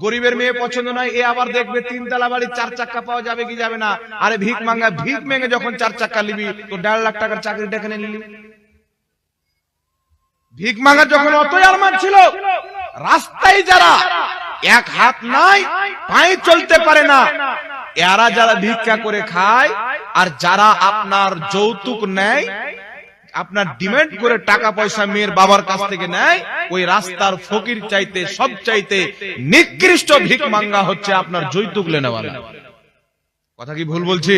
গরিবের মেয়ে পছন্দ নয়, এ আবার দেখবে 3 তলা বাড়ি 4 চাক্কা পাওয়া যাবে কি যাবে না। আরে ভিক মাঙ্গা, ভিক মেঙে যখন 4 চাক্কা নিবি, তো 1.5 লাখ টাকার চাকরিটা এখানে নিলি। ভিক মাঙ্গা যখন অতই আরমান ছিল, রাস্তায় যারা এক হাত নাই, পায়ে চলতে পারে না, এরা যারা ভিক্ষা করে খায়, আর যারা আপনার যৌতুক নেয়, আপনার ডিমান্ড করে টাকা পয়সা মেয়ের বাবার কাছ থেকে নেয়, ওই রাস্তার ফকির চাইতে সব চাইতে নিকৃষ্ট ভিক মাঙ্গা হচ্ছে আপনার যৌতুক লেনেওয়ালা। কথা কি ভুল বলছি?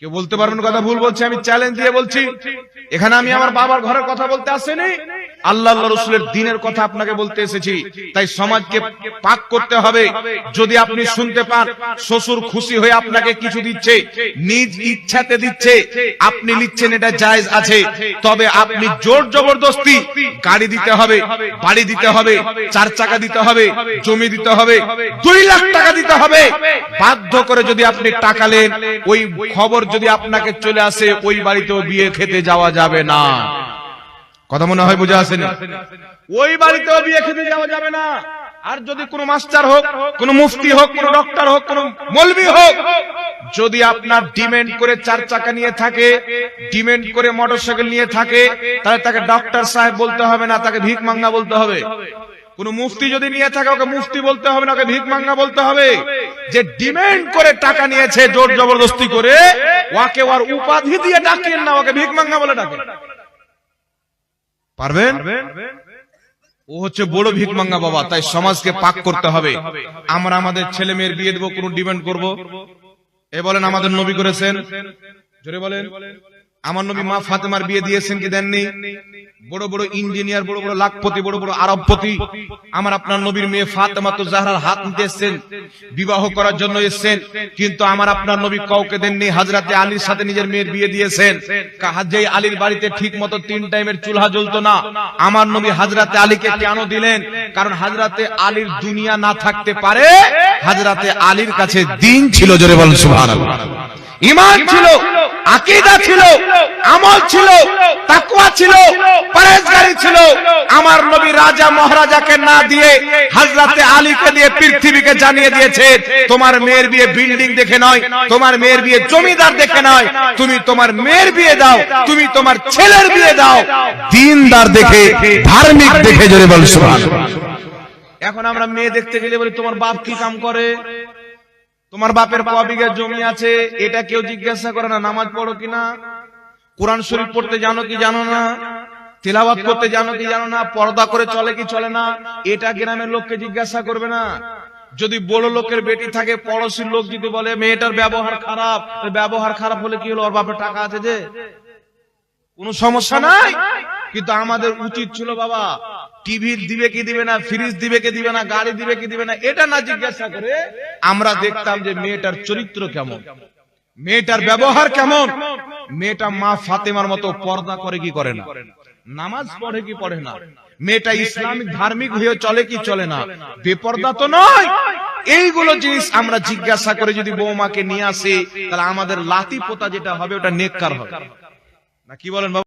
কেউ বলতে পারবেন কথা ভুল বলছি? আমি চ্যালেঞ্জ দিয়ে বলছি, এখানে আমি আমার বাবার ঘরের কথা বলতে আসিনি, আল্লাহ রাসূলের দ্বীনের কথা আপনাকে বলতে এসেছি। তাই সমাজকে পাক করতে হবে। যদি আপনি শুনতে পান শ্বশুর খুশি হয়ে আপনাকে কিছু দিচ্ছে, নিজ ইচ্ছাতে দিচ্ছে, আপনি নিচ্ছেন, এটা জায়েজ আছে, তবে আপনি জোর জবরদস্তি গাড়ি দিতে হবে, বাড়ি দিতে হবে, 4 চাকা দিতে হবে, জমি দিতে হবে, 2 লাখ টাকা দিতে হবে, বাধ্য করে যদি আপনি টাকা নেন, ওই খবর যদি আপনাকে চলে আসে, ওই বাড়িতেও বিয়ে খেতে যাওয়া যাবে না। কথা মনে হয় বুঝে আসেনি? ওই বাড়িতেও বিয়ে খেতে যাওয়া যাবে না। আর যদি কোনো মাস্টার হোক, কোনো মুফতি হোক, কোনো ডক্টর হোক, কোনো মৌলবি হোক, যদি আপনার ডিমান্ড করে 4 চাকা নিয়ে থাকে, ডিমান্ড করে মোটরসাইকেল নিয়ে থাকে, তাহলে তাকে ডক্টর সাহেব বলতে হবে না, তাকে ভিক মাঙ্গা বলতে হবে। কোন মুফতি যদি নিয়ে থাকে, ওকে মুফতি বলতে হবে না, ওকে ভিক মাঙ্গা বলতে হবে। যে ডিমান্ড করে টাকা নিয়েছে জোর জবরদস্তি করে, ওকে ওর উপাধি দিয়ে ডাকেন না, ওকে ভিক মাঙ্গা বলে ডাকেন। পারবেন? ও হচ্ছে বড় ভিকমাঙ্গা বাবা, তাই সমাজকে পাক করতে হবে। আমরা আমাদের ছেলে মেয়ের বিয়ে দেবো, কোনো ডিমান্ড করব? এ বলেন আমাদের নবী করেছেন? জোরে বলেন। আমার নবী মা ফাতেমার বিয়ে দিয়েছেন কি দেননি? বড় বড় ইঞ্জিনিয়ার, বড় বড় লাখপতি, বড় বড় আরবপতি আমার আপনার নবীর মেয়ে ফাতেমা তো জাহরার হাত নিতে এসেছেন, বিবাহ করার জন্য এসেছেন, কিন্তু আমার আপনার নবী কাউকে দেননি। হযরতে আলীর সাথে নিজের মেয়ের বিয়ে দিয়েছেন। যেই আলীর বাড়িতে ঠিক মতো 3 টাইমের চুলহা জ্বলতো না, আমার নবী হযরতে আলীকে কেন দিলেন? কারণ হযরতে আলীর দুনিয়া না থাকতে পারে, হযরতে আলীর কাছে দ্বীন ছিল। জোরে বলেন সুবহানাল্লাহ। ঈমান ছিল, আকীদা ছিল, আমল ছিল, তাকওয়া ছিল, পরহেজগারি ছিল। আমার নবী রাজা মহারাজাকে না দিয়ে হযরতে আলীকে দিয়ে পৃথিবীকে জানিয়ে দিয়েছে, তোমার মেয়ের বিয়ে বিল্ডিং দেখে নয়, তোমার মেয়ের বিয়ে জমিদার দেখে নয়, তুমি তোমার মেয়ের বিয়ে দাও, তুমি তোমার ছেলের বিয়ে দাও দ্বীনদার দেখে, ধার্মিক দেখে। জোরে বল সুবহানাল্লাহ। এখন আমরা মেয়ে দেখতে গেলে বলি তোমার বাপ কি কাম করে, তোমার বাপের ক বিঘা জমি আছে, এটা কেউ জিজ্ঞাসা করে না। নামাজ পড়ো কিনা, কোরআন শরীফ পড়তে জানো কি জানো না, তিলাওয়াত করতে জানো কি জানো না, পর্দা করে চলে কি চলে না, এটা গ্রামের লোককে জিজ্ঞাসা করবে না। যদি বড় লোকের বেটি থাকে, পড়োশির লোক যদি বলে মেয়েটার ব্যবহার খারাপ, ব্যবহার খারাপ হলে কি হলো, ওর বাপের টাকা আছে যে কোনো সমস্যা নাই। কিন্তু আমাদের উচিত ছিল বাবা, টিভি দিবে কি দিবে না, ফ্রিজ দিবে কি দিবে না, গাড়ি দিবে কি দিবে না, এটা না জিজ্ঞাসা করে আমরা দেখতাম যে মেয়েটার চরিত্র কেমন, মেয়েটার ব্যবহার কেমন, মেয়েটা মা ফাতেমার মতো পর্দা করে কি করে না, নামাজ পড়ে কি পড়ে না, মেয়েটা ইসলামিক ধার্মিক হয়ে চলে কি চলে না, বেপর্দা তো নয়। এইগুলো জিনিস আমরা জিজ্ঞাসা করে যদি বৌমাকে নিয়ে আসি, তাহলে আমাদের লাতি পোতা যেটা হবে ওটা নেককার হবে না। কি বলেন বাবা?